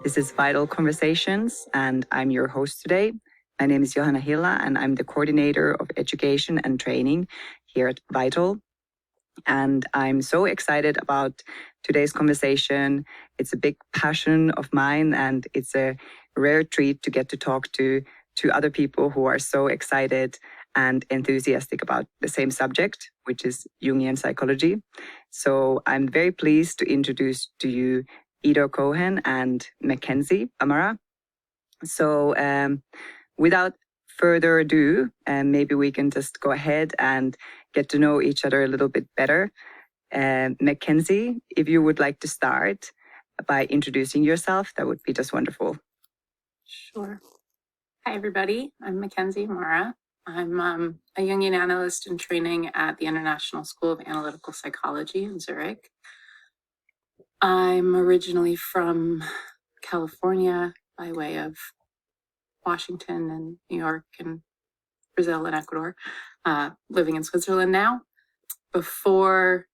This is Vital Conversations, and I'm your host today. My name is Johanna Hilla, and I'm the coordinator of education and training here at Vital. And I'm so excited about today's conversation. It's a big passion of mine, and it's a rare treat to get to talk to other people who are so excited and enthusiastic about the same subject, which is Jungian psychology. So I'm very pleased to introduce to you Ido Cohen and Mackenzie Amara. So without further ado, maybe we can just go ahead and get to know each other a little bit better. Mackenzie, if you would like to start by introducing yourself, that would be just wonderful. Sure. Hi, everybody. I'm Mackenzie Amara. I'm a Jungian analyst in training at the International School of Analytical Psychology in Zurich. I'm originally from California by way of Washington and New York and Brazil and Ecuador, living in Switzerland now. Before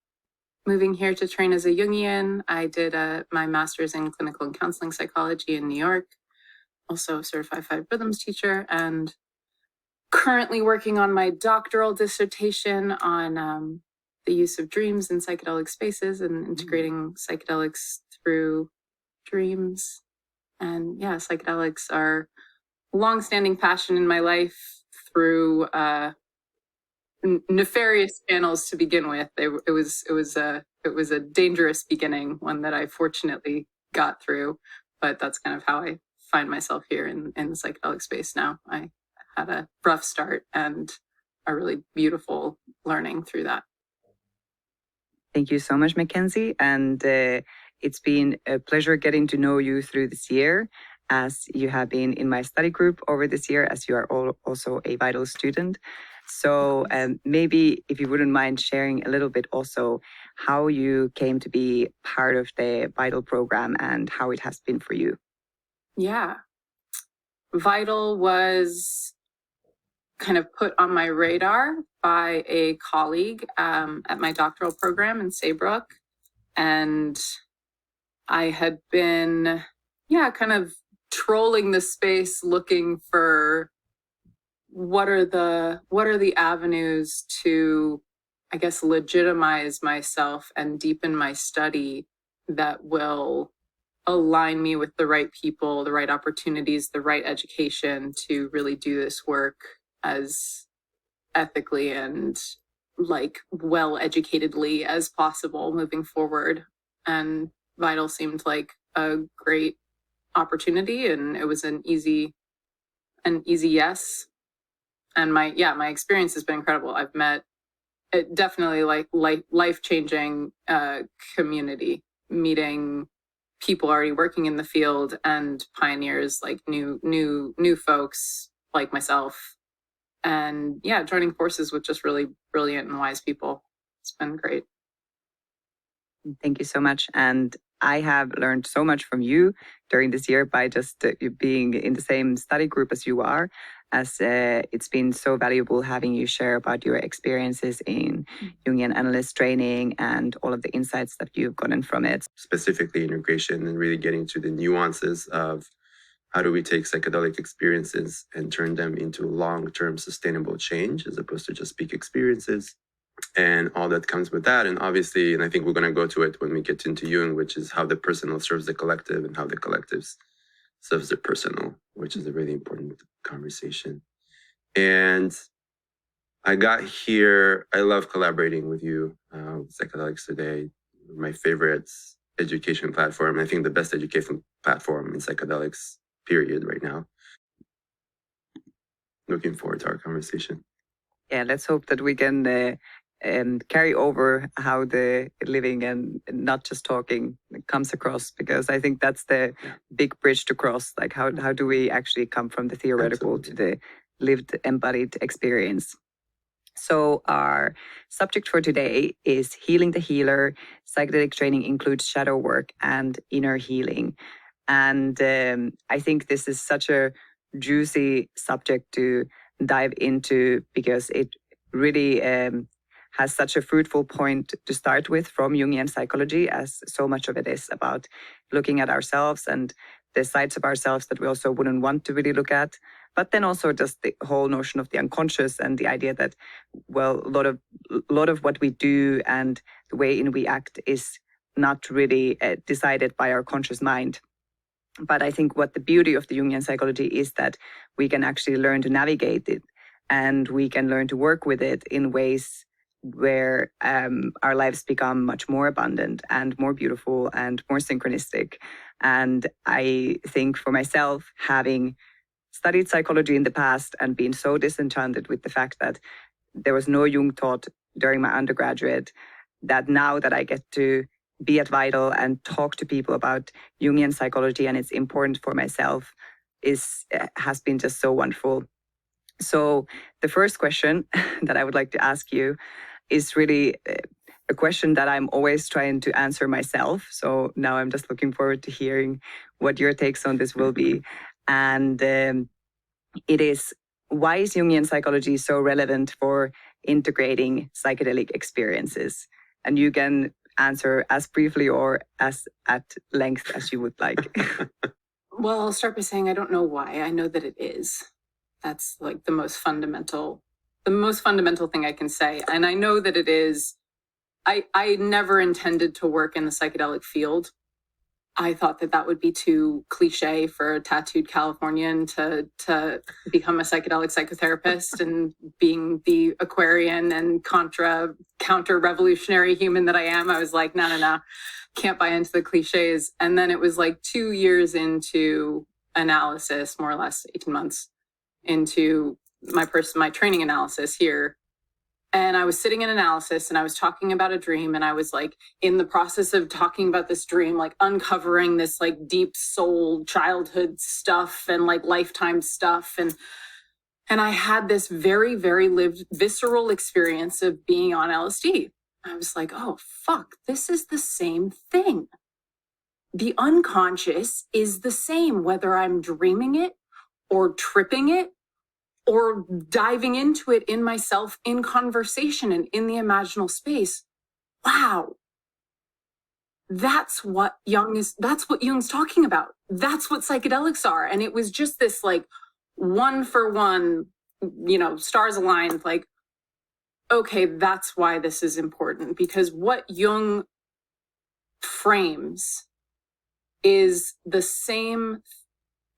moving here to train as a Jungian, I did my master's in clinical and counseling psychology in New York, also a certified 5 rhythms teacher, and currently working on my doctoral dissertation on the use of dreams in psychedelic spaces and integrating psychedelics through dreams. And yeah, psychedelics are a long-standing passion in my life through nefarious channels to begin with. It was a dangerous beginning, one that I fortunately got through, but that's kind of how I find myself here in the psychedelic space now. I had a rough start and a really beautiful learning through that. Thank you so much, Mackenzie. And it's been a pleasure getting to know you through this year, as you have been in my study group over this year, as you are also a Vital student. So maybe if you wouldn't mind sharing a little bit also how you came to be part of the Vital program and how it has been for you. Yeah. Vital was kind of put on my radar by a colleague at my doctoral program in Saybrook. And I had been, kind of trolling the space looking for what are the avenues to, I guess, legitimize myself and deepen my study that will align me with the right people, the right opportunities, the right education to really do this work as ethically and well educatedly as possible moving forward. And Vital seemed like a great opportunity, and it was an easy yes. And my experience has been incredible. I've met definitely life-changing community, meeting people already working in the field and pioneers like new folks like myself, and joining forces with just really brilliant and wise people. It's been great. Thank you so much. And I have learned so much from you during this year by just being in the same study group as you are, as it's been so valuable having you share about your experiences in Jungian analyst training and all of the insights that you've gotten from it. Specifically integration and really getting to the nuances of how do we take psychedelic experiences and turn them into long-term sustainable change as opposed to just peak experiences and all that comes with that. And obviously, and I think we're going to go to it when we get into Jung, which is how the personal serves the collective and how the collective serves the personal, which is a really important conversation. And I got here, I love collaborating with you, Psychedelics Today, my favorite education platform. I think the best education platform in psychedelics, period, right now. Looking forward to our conversation. Yeah, let's hope that we can carry over how the living and not just talking comes across, because I think that's the big bridge to cross. Like how do we actually come from the theoretical to the lived embodied experience? So our subject for today is Healing the Healer. Psychedelic training includes shadow work and inner healing. And I think this is such a juicy subject to dive into, because it really has such a fruitful point to start with from Jungian psychology, as so much of it is about looking at ourselves and the sides of ourselves that we also wouldn't want to really look at. But then also just the whole notion of the unconscious and the idea that, well, a lot of what we do and the way in we act is not really decided by our conscious mind. But I think what the beauty of the Jungian psychology is that we can actually learn to navigate it, and we can learn to work with it in ways where our lives become much more abundant and more beautiful and more synchronistic. And I think for myself, having studied psychology in the past and been so disenchanted with the fact that there was no Jung taught during my undergraduate, that now that I get to be at Vital and talk to people about Jungian psychology and it's important for myself has been just so wonderful. So the first question that I would like to ask you is really a question that I'm always trying to answer myself. So now I'm just looking forward to hearing what your takes on this will be. And it is, why is Jungian psychology so relevant for integrating psychedelic experiences? And you can answer as briefly or as at length as you would like. Well, I'll start by saying I don't know why. I know that it is. That's like the most fundamental thing I can say. And I know that it is. I never intended to work in the psychedelic field. I thought that would be too cliche for a tattooed Californian to become a psychedelic psychotherapist, and being the Aquarian and counter revolutionary human that I am, I was like, no, can't buy into the cliches. And then it was like 2 years into analysis, more or less 18 months into my training analysis here. And I was sitting in analysis and I was talking about a dream, and I was like in the process of talking about this dream, like uncovering this like deep soul childhood stuff and like lifetime stuff. And I had this very, very lived visceral experience of being on LSD. I was like, oh, fuck, this is the same thing. The unconscious is the same, whether I'm dreaming it or tripping it or diving into it in myself in conversation and in the imaginal space. Wow. That's what Jung's talking about. That's what psychedelics are. And it was just this like 1 for 1, stars aligned, like, okay, that's why this is important, because what Jung frames is the same.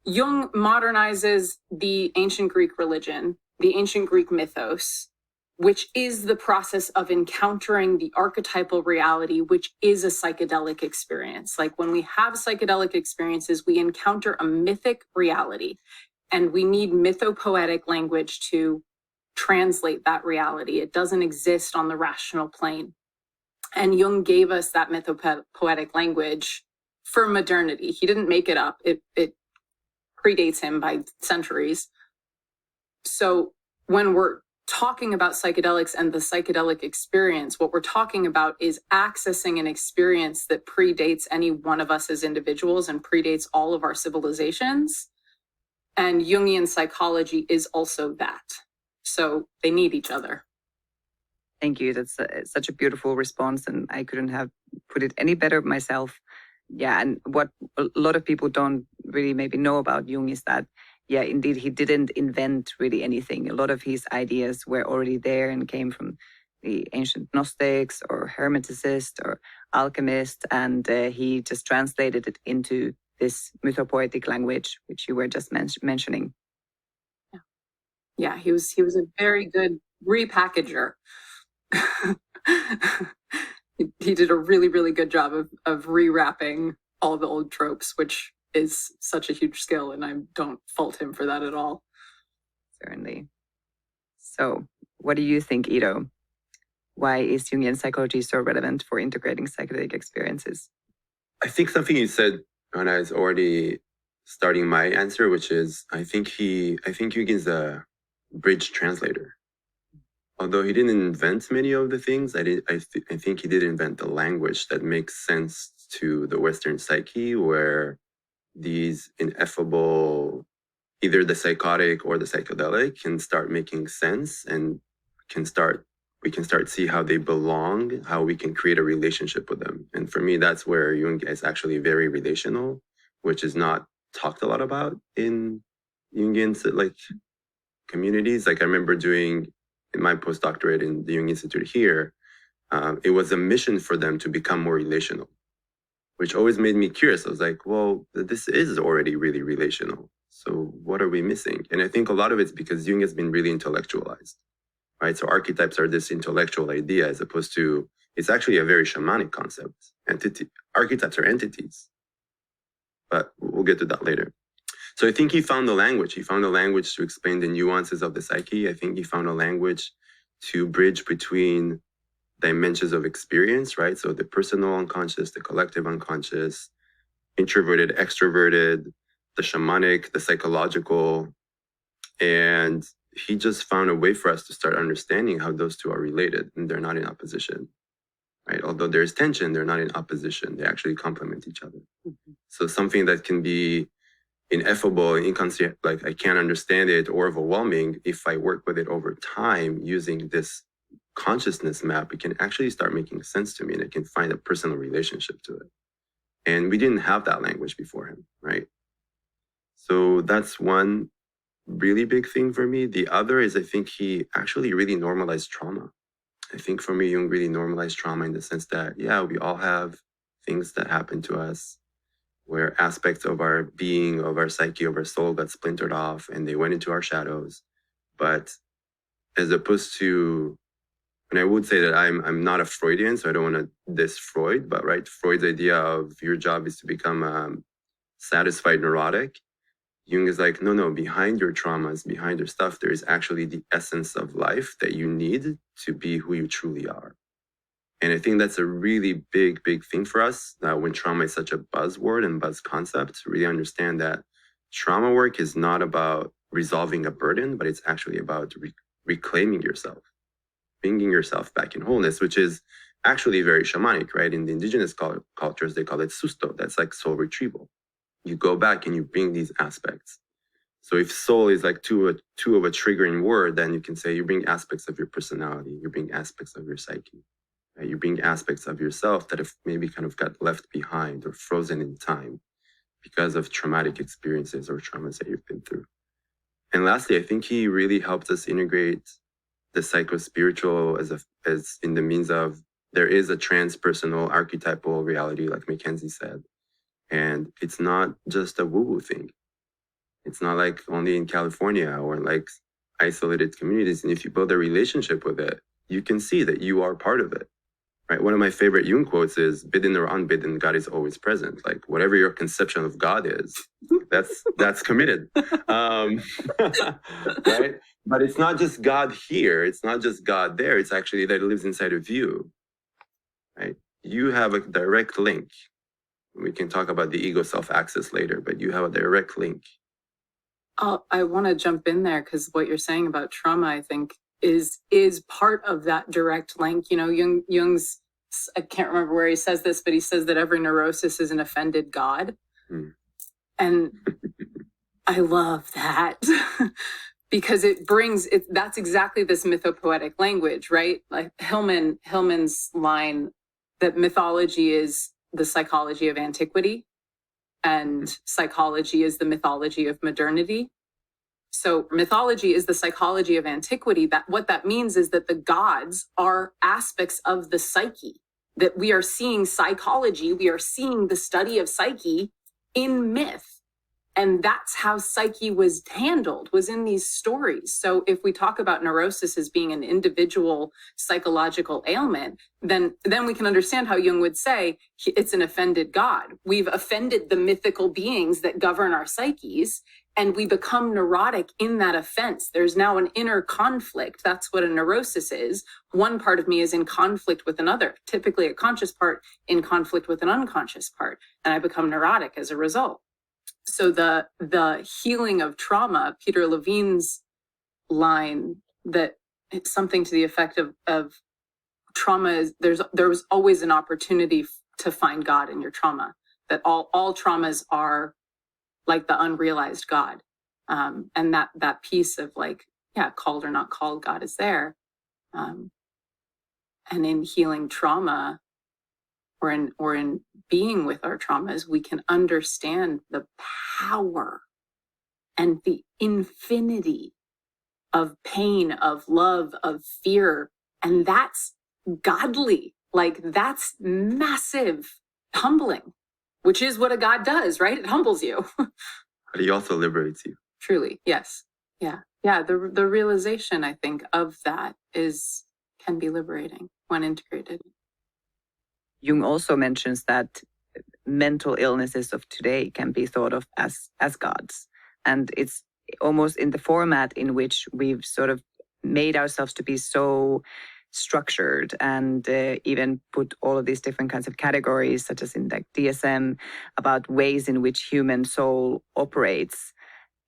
Jung modernizes the ancient Greek religion, the ancient Greek mythos, which is the process of encountering the archetypal reality, which is a psychedelic experience. Like when we have psychedelic experiences, we encounter a mythic reality, and we need mythopoetic language to translate that reality. It doesn't exist on the rational plane. And Jung gave us that mythopoetic language for modernity. He didn't make it up. It predates him by centuries. So when we're talking about psychedelics and the psychedelic experience, what we're talking about is accessing an experience that predates any one of us as individuals and predates all of our civilizations. And Jungian psychology is also that. So they need each other. Thank you. That's such a beautiful response, and I couldn't have put it any better myself. Yeah, and what a lot of people don't really maybe know about Jung is that, yeah, indeed, he didn't invent really anything. A lot of his ideas were already there and came from the ancient Gnostics or Hermeticists or alchemists, and he just translated it into this mythopoetic language, which you were just mentioning. Yeah, he was a very good repackager. He did a really, really good job of rewrapping all the old tropes, which is such a huge skill, and I don't fault him for that at all. Certainly. So what do you think, Ido? Why is Jungian psychology so relevant for integrating psychedelic experiences? I think something you said, Anna, is already starting my answer, which is I think Jungian's a bridge translator. Although he didn't invent many of the things, I think he did invent the language that makes sense to the Western psyche, where these ineffable, either the psychotic or the psychedelic, can start making sense, and we can start see how they belong, how we can create a relationship with them. And for me, that's where Jung is actually very relational, which is not talked a lot about in Jungian like communities. Like I remember doing in my postdoctorate in the Jung Institute here, it was a mission for them to become more relational, which always made me curious. I was like, well, this is already really relational. So what are we missing? And I think a lot of it's because Jung has been really intellectualized, right? So archetypes are this intellectual idea as opposed to, it's actually a very shamanic concept. Archetypes are entities, but we'll get to that later. So I think he found the language. He found a language to explain the nuances of the psyche. I think he found a language to bridge between dimensions of experience, right? So the personal unconscious, the collective unconscious, introverted, extroverted, the shamanic, the psychological. And he just found a way for us to start understanding how those two are related and they're not in opposition, right? Although there's tension, they're not in opposition. They actually complement each other. Mm-hmm. So something that can be ineffable, inconsistent, like I can't understand it, or overwhelming, if I work with it over time using this consciousness map, it can actually start making sense to me and I can find a personal relationship to it. And we didn't have that language before him, right? So that's one really big thing for me. The other is I think he actually really normalized trauma. I think for me, Jung really normalized trauma in the sense that, yeah, we all have things that happen to us where aspects of our being, of our psyche, of our soul got splintered off and they went into our shadows. But as opposed to, and I would say that I'm not a Freudian, so I don't want to diss Freud, but right, Freud's idea of your job is to become satisfied neurotic. Jung is like, no, behind your traumas, behind your stuff, there is actually the essence of life that you need to be who you truly are. And I think that's a really big thing for us when trauma is such a buzzword and buzz concept, to really understand that trauma work is not about resolving a burden, but it's actually about reclaiming yourself, bringing yourself back in wholeness, which is actually very shamanic, right? In the indigenous cultures, they call it susto. That's like soul retrieval. You go back and you bring these aspects. So if soul is like too of a triggering word, then you can say you bring aspects of your personality, you bring aspects of your psyche. Right? You bring aspects of yourself that have maybe kind of got left behind or frozen in time because of traumatic experiences or traumas that you've been through. And lastly, I think he really helped us integrate the psycho-spiritual as in the means of there is a transpersonal archetypal reality, like Mackenzie said. And it's not just a woo-woo thing. It's not like only in California or like isolated communities. And if you build a relationship with it, you can see that you are part of it. Right? One of my favorite Jung quotes is, bidden or unbidden, God is always present. Like whatever your conception of God is, that's committed. Right? But it's not just God here. It's not just God there. It's actually that it lives inside of you. Right? You have a direct link. We can talk about the ego self-access later, but you have a direct link. I want to jump in there because what you're saying about trauma, I think, is part of that direct link. You know, Jung's, I can't remember where he says this, but he says that every neurosis is an offended God. And I love that because it brings it. That's exactly this mythopoetic language, right? Like Hillman's line that mythology is the psychology of antiquity and psychology is the mythology of modernity. So mythology is the psychology of antiquity. That what that means is that the gods are aspects of the psyche, that we are seeing psychology, we are seeing the study of psyche in myth. And that's how psyche was handled, was in these stories. So if we talk about neurosis as being an individual psychological ailment, then we can understand how Jung would say it's an offended God. We've offended the mythical beings that govern our psyches, and we become neurotic in that offense. There's now an inner conflict. That's what a neurosis is. One part of me is in conflict with another, typically a conscious part in conflict with an unconscious part, and I become neurotic as a result. So the healing of trauma, Peter Levine's line that it's something to the effect of trauma is there was always an opportunity to find God in your trauma, that all traumas are like the unrealized God. And that piece of like, yeah, called or not called, God is there. And in healing trauma or in being with our traumas, we can understand the power and the infinity of pain, of love, of fear. And that's godly. Like, that's massive humbling, which is what a God does, right? It humbles you. But he also liberates you. Truly, yes. Yeah. Yeah. The realization, I think, of that can be liberating when integrated. Jung also mentions that mental illnesses of today can be thought of as gods. And it's almost in the format in which we've sort of made ourselves to be so structured and even put all of these different kinds of categories, such as in like DSM, about ways in which human soul operates.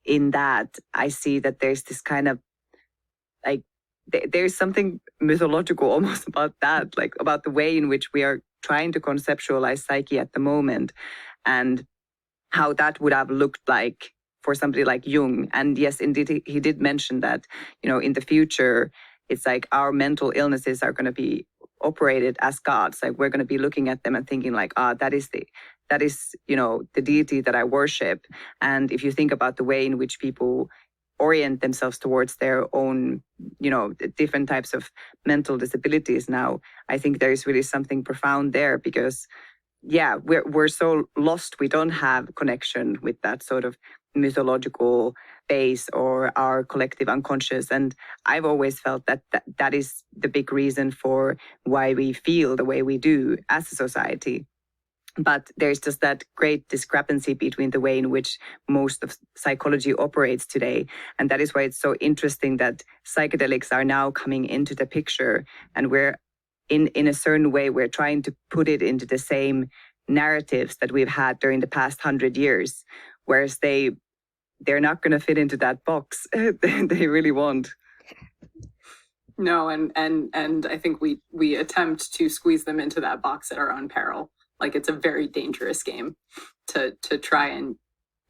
In that, I see that there's this kind of like, there's something mythological almost about that, like about the way in which we are trying to conceptualize psyche at the moment and how that would have looked like for somebody like Jung. And yes, indeed, he did mention that, in the future, it's like our mental illnesses are going to be operated as gods. Like we're going to be looking at them and thinking like, that is the deity that I worship. And if you think about the way in which people orient themselves towards their own, different types of mental disabilities now, I think there is really something profound there because, yeah, we're so lost. We don't have connection with that sort of mythological base or our collective unconscious. And I've always felt that is the big reason for why we feel the way we do as a society. But there's just that great discrepancy between the way in which most of psychology operates today. And that is why it's so interesting that psychedelics are now coming into the picture. And we're, in a certain way, we're trying to put it into the same narratives that we've had during the past 100 years, whereas they're not going to fit into that box. They really won't. No, and I think we attempt to squeeze them into that box at our own peril. Like, it's a very dangerous game to try and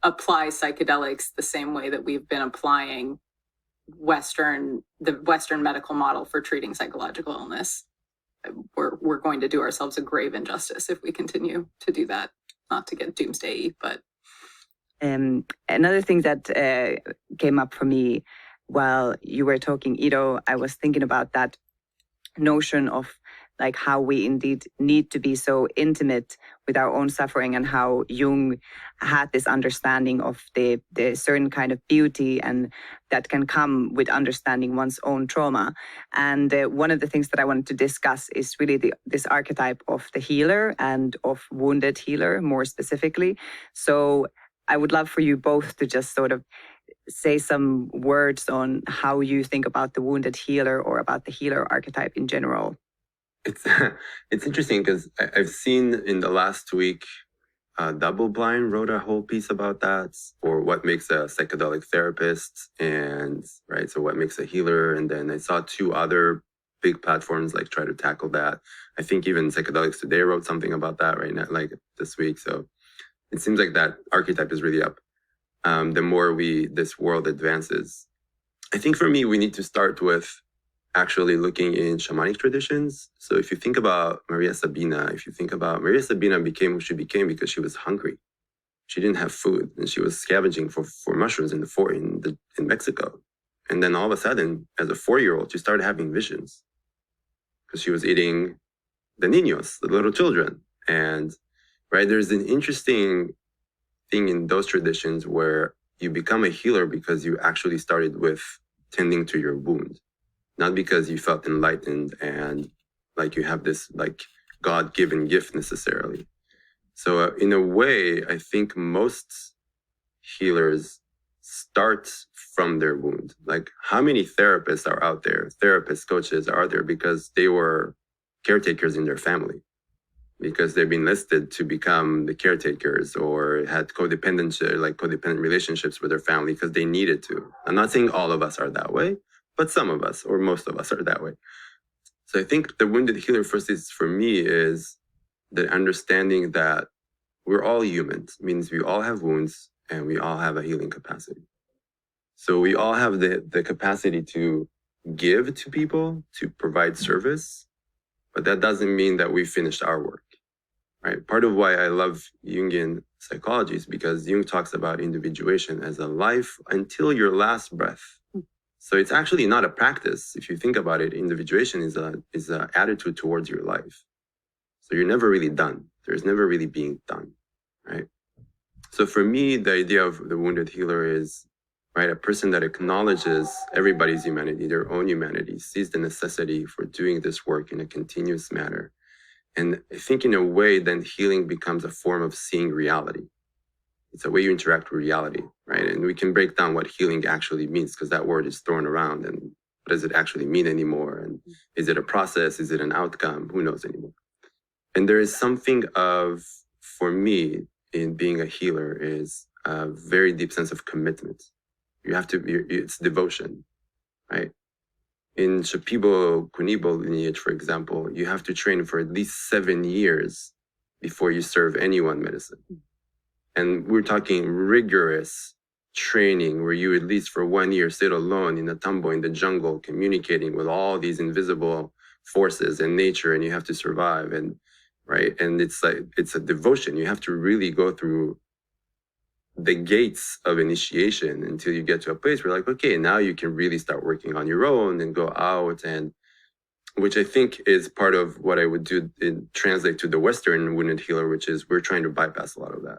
apply psychedelics the same way that we've been applying the Western medical model for treating psychological illness. We're going to do ourselves a grave injustice if we continue to do that. Not to get doomsday-y, but another thing that came up for me while you were talking, Ido, I was thinking about that notion of like how we indeed need to be so intimate with our own suffering, and how Jung had this understanding of the certain kind of beauty and that can come with understanding one's own trauma. And one of the things that I wanted to discuss is really this archetype of the healer and of wounded healer more specifically. So I would love for you both to just sort of say some words on how you think about the wounded healer or about the healer archetype in general. It's interesting because I've seen in the last week, Double Blind wrote a whole piece about that, or what makes a psychedelic therapist, and right, so what makes a healer. And then I saw two other big platforms like try to tackle that. I think even Psychedelics Today wrote something about that right now, like this week. So it seems like that archetype is really up. The more this world advances, I think for me, we need to start with actually looking in shamanic traditions. So if you think about Maria Sabina became who she became because she was hungry. She didn't have food, and she was scavenging for mushrooms in Mexico. And then all of a sudden, as a 4-year-old, she started having visions because she was eating the niños, the little children. And right, there's an interesting thing in those traditions where you become a healer because you actually started with tending to your wound, not because you felt enlightened and like you have this like God-given gift necessarily. So in a way, I think most healers start from their wound. Like, how many therapists are out there, therapists, coaches are there because they were caretakers in their family, because they've been listed to become the caretakers, or had codependent relationships with their family because they needed to. I'm not saying all of us are that way, but some of us, or most of us, are that way. So I think the wounded healer for me is the understanding that we're all humans. It means we all have wounds and we all have a healing capacity. So we all have the capacity to give to people, to provide service, but that doesn't mean that we finished our work, right? Part of why I love Jungian psychology is because Jung talks about individuation as a life until your last breath. So it's actually not a practice. If you think about it, individuation is a attitude towards your life. So you're never really done. There's never really being done, right? So for me, the idea of the wounded healer is, right, a person that acknowledges everybody's humanity, their own humanity, sees the necessity for doing this work in a continuous manner. And I think in a way, then healing becomes a form of seeing reality. It's a way you interact with reality, right? And we can break down what healing actually means, because that word is thrown around, and what does it actually mean anymore? And is it a process? Is it an outcome? Who knows anymore? And there is something of, for me, in being a healer is a very deep sense of commitment. You have to, it's devotion, right? In Shipibo Kunibo lineage, for example, you have to train for at least 7 years before you serve anyone medicine. And we're talking rigorous training where you at least for 1 year sit alone in a tambo in the jungle, communicating with all these invisible forces and nature, and you have to survive. And right. And it's like, it's a devotion. You have to really go through the gates of initiation until you get to a place where like, okay, now you can really start working on your own and go out, and which I think is part of what I would do in translate to the Western wounded healer, which is we're trying to bypass a lot of that.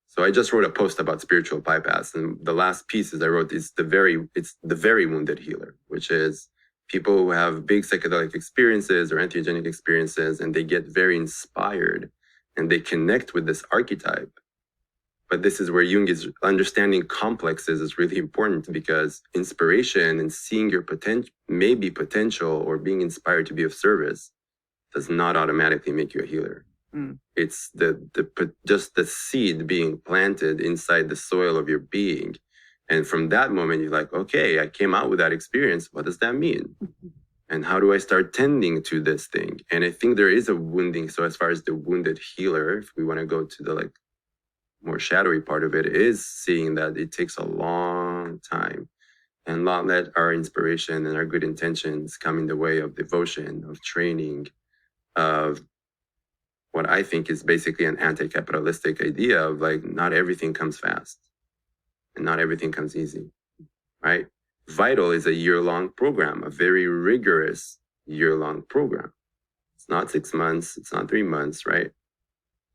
So I just wrote a post about spiritual bypass, and the last pieces I wrote is it's the very wounded healer, which is people who have big psychedelic experiences or entheogenic experiences, and they get very inspired and they connect with this archetype. But this is where Jung is understanding complexes is really important, because inspiration and seeing your potential or being inspired to be of service does not automatically make you a healer. It's just the seed being planted inside the soil of your being. And from that moment, you're like, okay, I came out with that experience. What does that mean? And how do I start tending to this thing? And I think there is a wounding. So as far as the wounded healer, if we want to go to the like more shadowy part of it, is seeing that it takes a long time, and not let our inspiration and our good intentions come in the way of devotion, of training, of what I think is basically an anti-capitalistic idea of like, not everything comes fast and not everything comes easy, right? Vital is a year-long program, a very rigorous year-long program. It's not 6 months, it's not 3 months, right?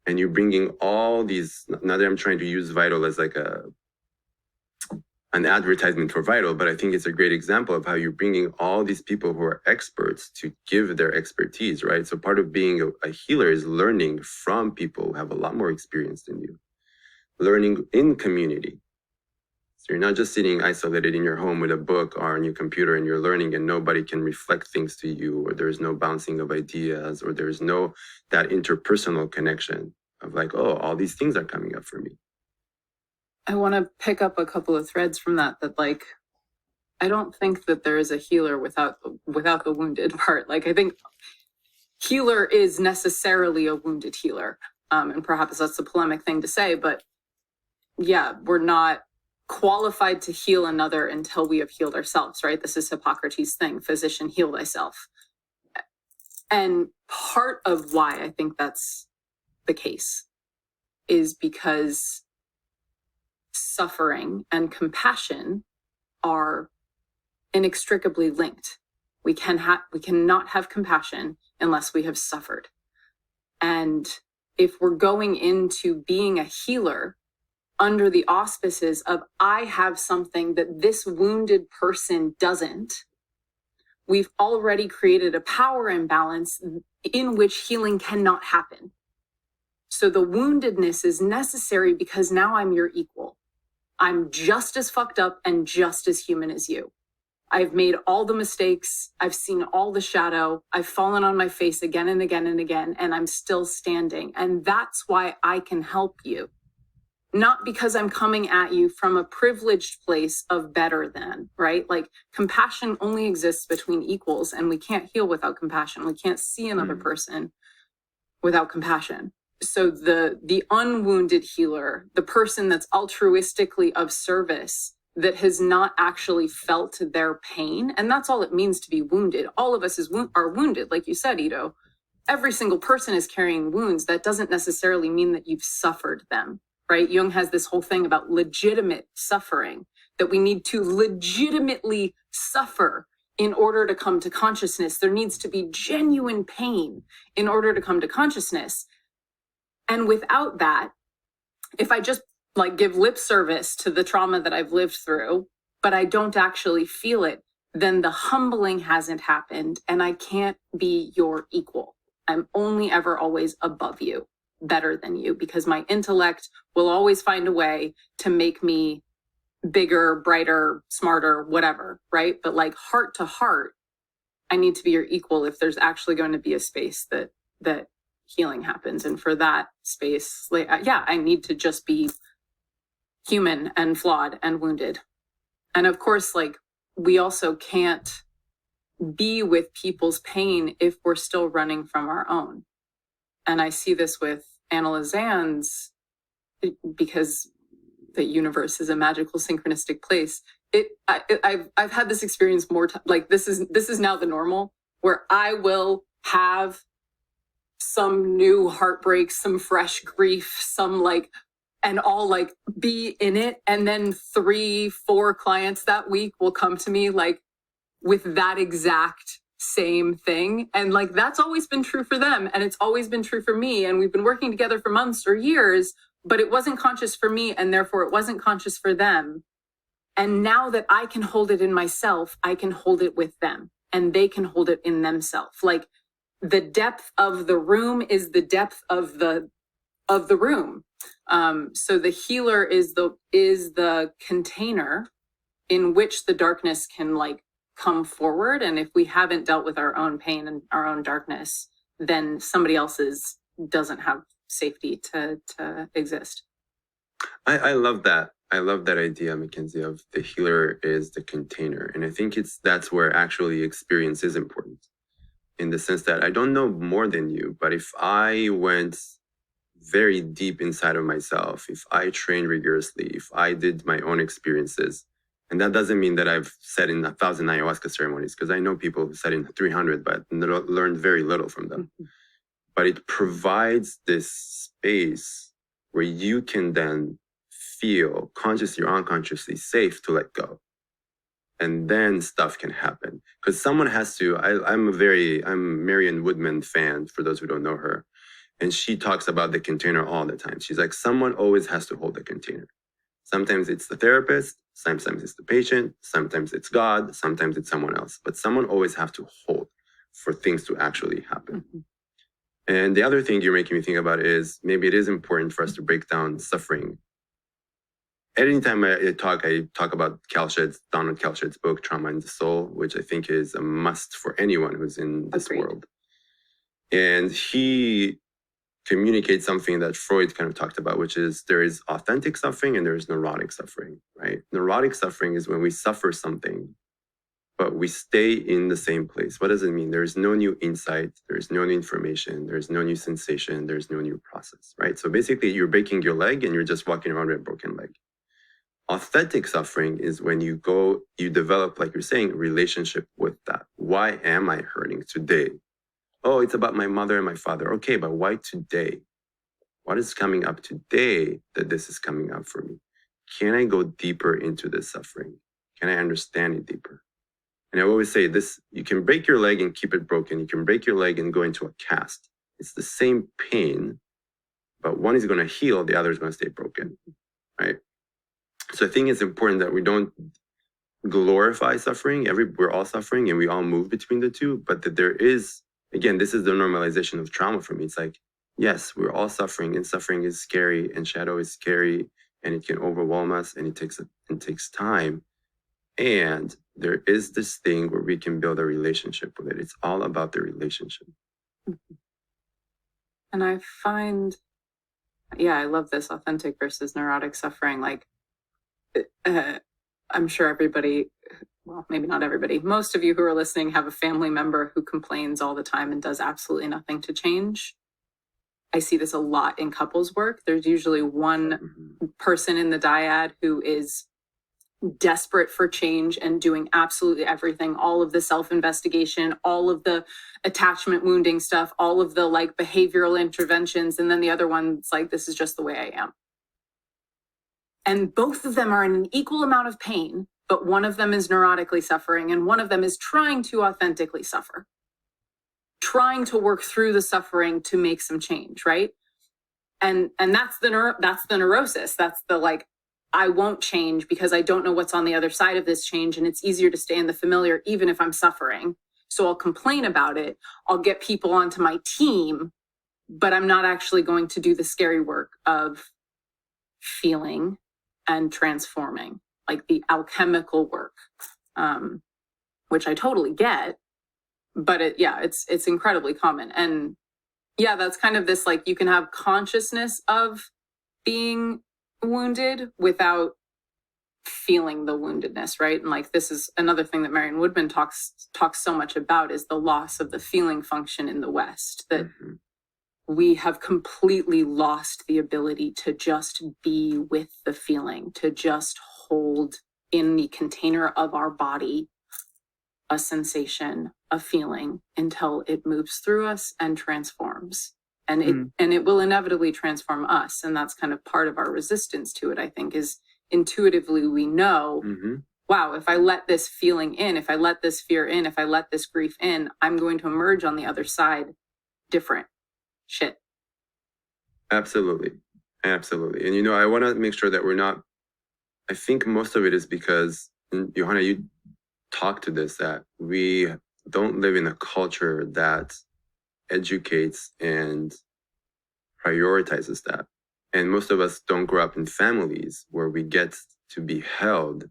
And you're bringing all these, not that I'm trying to use Vital as like an advertisement for Vital, but I think it's a great example of how you're bringing all these people who are experts to give their expertise, right? So part of being a healer is learning from people who have a lot more experience than you, learning in community. So you're not just sitting isolated in your home with a book or on your computer and you're learning and nobody can reflect things to you, or there's no bouncing of ideas, or there's no that interpersonal connection of like, oh, all these things are coming up for me. I want to pick up a couple of threads from that like, I don't think that there is a healer without the wounded part. Like, I think healer is necessarily a wounded healer. And perhaps that's a polemic thing to say, but yeah, we're not qualified to heal another until we have healed ourselves, right? This is Hippocrates' thing, physician, heal thyself. And part of why I think that's the case is because suffering and compassion are inextricably linked. We cannot have compassion unless we have suffered. And if we're going into being a healer under the auspices of, I have something that this wounded person doesn't, we've already created a power imbalance in which healing cannot happen. So the woundedness is necessary because now I'm your equal. I'm just as fucked up and just as human as you. I've made all the mistakes. I've seen all the shadow. I've fallen on my face again and again and again, and I'm still standing. And that's why I can help you. Not because I'm coming at you from a privileged place of better than, right? Like, compassion only exists between equals, and we can't heal without compassion. We can't see another person without compassion. So the unwounded healer, the person that's altruistically of service, that has not actually felt their pain, and that's all it means to be wounded. All of us are wounded, like you said, Ido. every single person is carrying wounds. That doesn't necessarily mean that you've suffered them, right? Jung has this whole thing about legitimate suffering, that we need to legitimately suffer in order to come to consciousness. There needs to be genuine pain in order to come to consciousness. And without that, if I just like give lip service to the trauma that I've lived through, but I don't actually feel it, then the humbling hasn't happened and I can't be your equal. I'm only ever always above you, better than you, because my intellect will always find a way to make me bigger, brighter, smarter, whatever, right? But like heart to heart, I need to be your equal if there's actually going to be a space that healing happens. And for that space, like, yeah, I need to just be human and flawed and wounded. And of course, like, we also can't be with people's pain if we're still running from our own. And I see this with Anna Lizan's, because the universe is a magical synchronistic place. I've had this experience more time. Like this is now the normal, where I will have some new heartbreak, some fresh grief, some like, and I'll like be in it. And then 3-4 clients that week will come to me like with that exact same thing. And like, that's always been true for them. And it's always been true for me. And we've been working together for months or years, but it wasn't conscious for me. And therefore it wasn't conscious for them. And now that I can hold it in myself, I can hold it with them and they can hold it in themselves. Like the depth of the room is the depth of the room. So the healer is the container in which the darkness can like come forward. And if we haven't dealt with our own pain and our own darkness, then somebody else's doesn't have safety to exist. I love that. I love that idea, Mackenzie, of the healer is the container. And I think that's where actually experience is important, in the sense that I don't know more than you, but if I went very deep inside of myself, if I trained rigorously, if I did my own experiences, and that doesn't mean that I've sat in 1,000 ayahuasca ceremonies, because I know people who sat in 300, but learned very little from them. Mm-hmm. But it provides this space where you can then feel consciously or unconsciously safe to let go. And then stuff can happen. Because someone has to, I'm Marianne Woodman fan, for those who don't know her. And she talks about the container all the time. She's like, someone always has to hold the container. Sometimes it's the therapist, sometimes it's the patient, sometimes it's God, sometimes it's someone else. But someone always has to hold for things to actually happen. Mm-hmm. And the other thing you're making me think about is maybe it is important for us to break down suffering. Anytime I talk about Donald Kalshed's book, Trauma in the Soul, which I think is a must for anyone who's in this world. And he communicates something that Freud kind of talked about, which is there is authentic suffering and there is neurotic suffering, right? Neurotic suffering is when we suffer something, but we stay in the same place. What does it mean? There is no new insight, there is no new information, there is no new sensation, there is no new process, right? So basically you're breaking your leg and you're just walking around with a broken leg. Authentic suffering is when you develop, like you're saying, relationship with that. Why am I hurting today? Oh, it's about my mother and my father. Okay, but why today? What is coming up today that this is coming up for me? Can I go deeper into this suffering? Can I understand it deeper? And I always say this, you can break your leg and keep it broken. You can break your leg and go into a cast. It's the same pain, but one is going to heal, the other is going to stay broken, right? So I think it's important that we don't glorify suffering. We're all suffering and we all move between the two, but that there is, again, this is the normalization of trauma for me. It's like, yes, we're all suffering and suffering is scary and shadow is scary and it can overwhelm us and it takes time. And there is this thing where we can build a relationship with it. It's all about the relationship. And I find, I love this authentic versus neurotic suffering. Like, I'm sure everybody, well, maybe not everybody, most of you who are listening have a family member who complains all the time and does absolutely nothing to change. I see this a lot in couples work. There's usually one person in the dyad who is desperate for change and doing absolutely everything, all of the self-investigation, all of the attachment wounding stuff, all of the like behavioral interventions. And then the other one's like, this is just the way I am. And both of them are in an equal amount of pain, but one of them is neurotically suffering and one of them is trying to authentically suffer, trying to work through the suffering to make some change, right? And that's the neurosis. That's the like, I won't change because I don't know what's on the other side of this change, and it's easier to stay in the familiar even if I'm suffering. So I'll complain about it. I'll get people onto my team, but I'm not actually going to do the scary work of feeling and transforming, like the alchemical work, which I totally get. But it's incredibly common. And yeah, that's kind of this, like, you can have consciousness of being wounded without feeling the woundedness, right? And like, this is another thing that Marion Woodman talks so much about, is the loss of the feeling function in the West, that we have completely lost the ability to just be with the feeling, to just hold in the container of our body a sensation, a feeling, until it moves through us and transforms. And it will inevitably transform us. And that's kind of part of our resistance to it, I think, is intuitively we know, wow, if I let this feeling in, if I let this fear in, if I let this grief in, I'm going to emerge on the other side different shit. Absolutely. And, you know, I want to make sure that we're not, I think most of it is because, and Johanna, you talked to this, that we don't live in a culture that educates and prioritizes that. And most of us don't grow up in families where we get to be held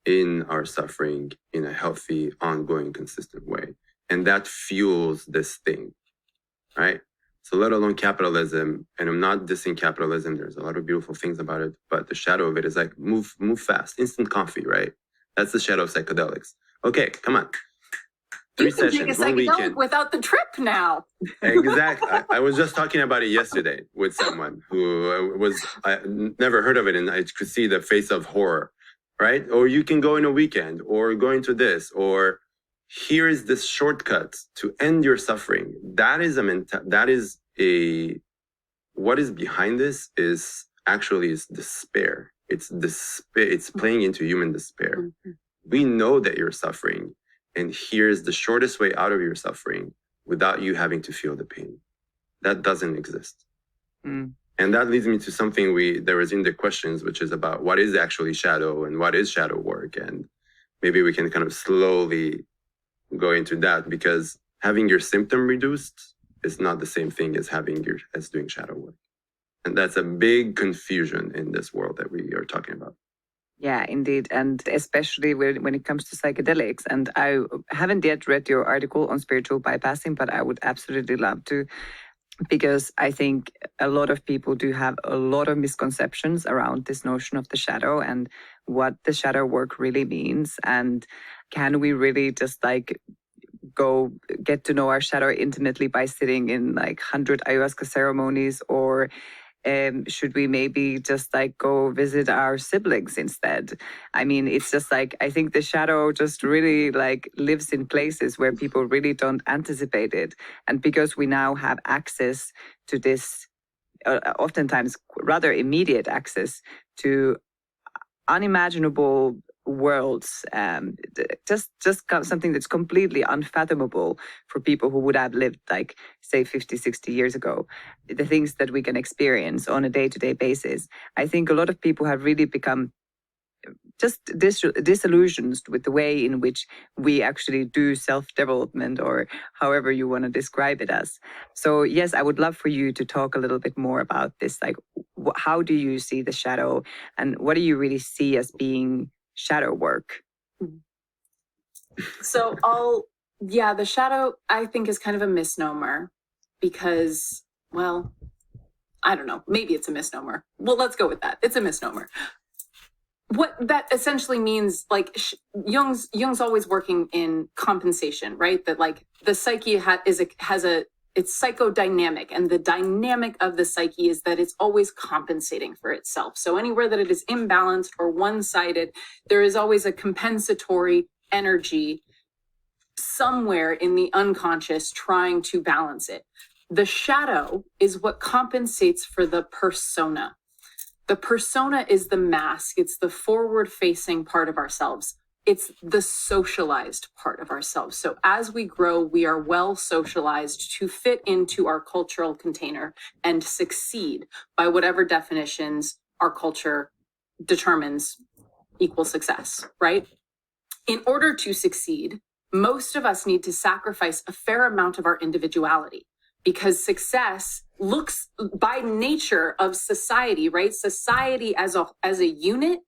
in our suffering in a healthy, ongoing, consistent way. And that fuels this thing, right? So let alone capitalism, and I'm not dissing capitalism, there's a lot of beautiful things about it, but the shadow of it is like, move fast, instant coffee, right? That's the shadow of psychedelics. Okay, come on. 3 sessions, you can take a 1 weekend. without the trip now. Exactly. I was just talking about it yesterday with someone who I never heard of it, and I could see the face of horror, right? Or you can go in a weekend, or go into this, or here is this shortcut to end your suffering. What is behind this is despair. It's playing into human despair. We know that you're suffering, and here's the shortest way out of your suffering without you having to feel the pain. That doesn't exist. And that leads me to something there was in the questions, which is about what is actually shadow and what is shadow work. And maybe we can kind of slowly go into that, because having your symptom reduced is not the same thing as doing shadow work. And that's a big confusion in this world that we are talking about. Yeah, indeed. And especially when it comes to psychedelics. And I haven't yet read your article on spiritual bypassing, but I would absolutely love to, because I think a lot of people do have a lot of misconceptions around this notion of the shadow and what the shadow work really means. And can we really just like go get to know our shadow intimately by sitting in like 100 ayahuasca ceremonies, or should we maybe just like go visit our siblings instead? I mean, it's just like, I think the shadow just really like lives in places where people really don't anticipate it. And because we now have access to this, oftentimes rather immediate access to unimaginable worlds, just something that's completely unfathomable for people who would have lived like, say, 50, 60 years ago, the things that we can experience on a day-to-day basis. I think a lot of people have really become just disillusioned with the way in which we actually do self-development, or however you want to describe it as. So yes, I would love for you to talk a little bit more about this. Like, how do you see the shadow, and what do you really see as being shadow work? So the shadow, I think, is kind of a misnomer, because, well, I don't know, maybe it's a misnomer. Well, let's go with that. It's a misnomer. What that essentially means, like, Jung's always working in compensation, right? That like the psyche has a it's psychodynamic, and the dynamic of the psyche is that it's always compensating for itself. So anywhere that it is imbalanced or one-sided, there is always a compensatory energy somewhere in the unconscious trying to balance it. The shadow is what compensates for the persona. The persona is the mask. It's the forward-facing part of ourselves. It's the socialized part of ourselves. So as we grow, we are well socialized to fit into our cultural container and succeed by whatever definitions our culture determines equal success, right? In order to succeed, most of us need to sacrifice a fair amount of our individuality, because success looks, by nature of society, right? Society as a unit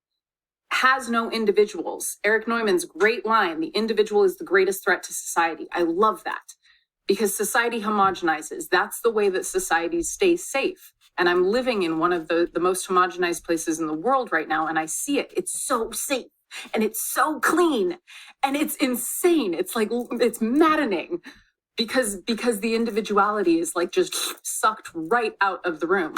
has no individuals. Eric Neumann's great line, the individual is the greatest threat to society. I love that, because society homogenizes. That's the way that societies stay safe. And I'm living in one of the most homogenized places in the world right now, and I see it. It's so safe, and it's so clean, and it's insane. It's like, it's maddening, because the individuality is like just sucked right out of the room.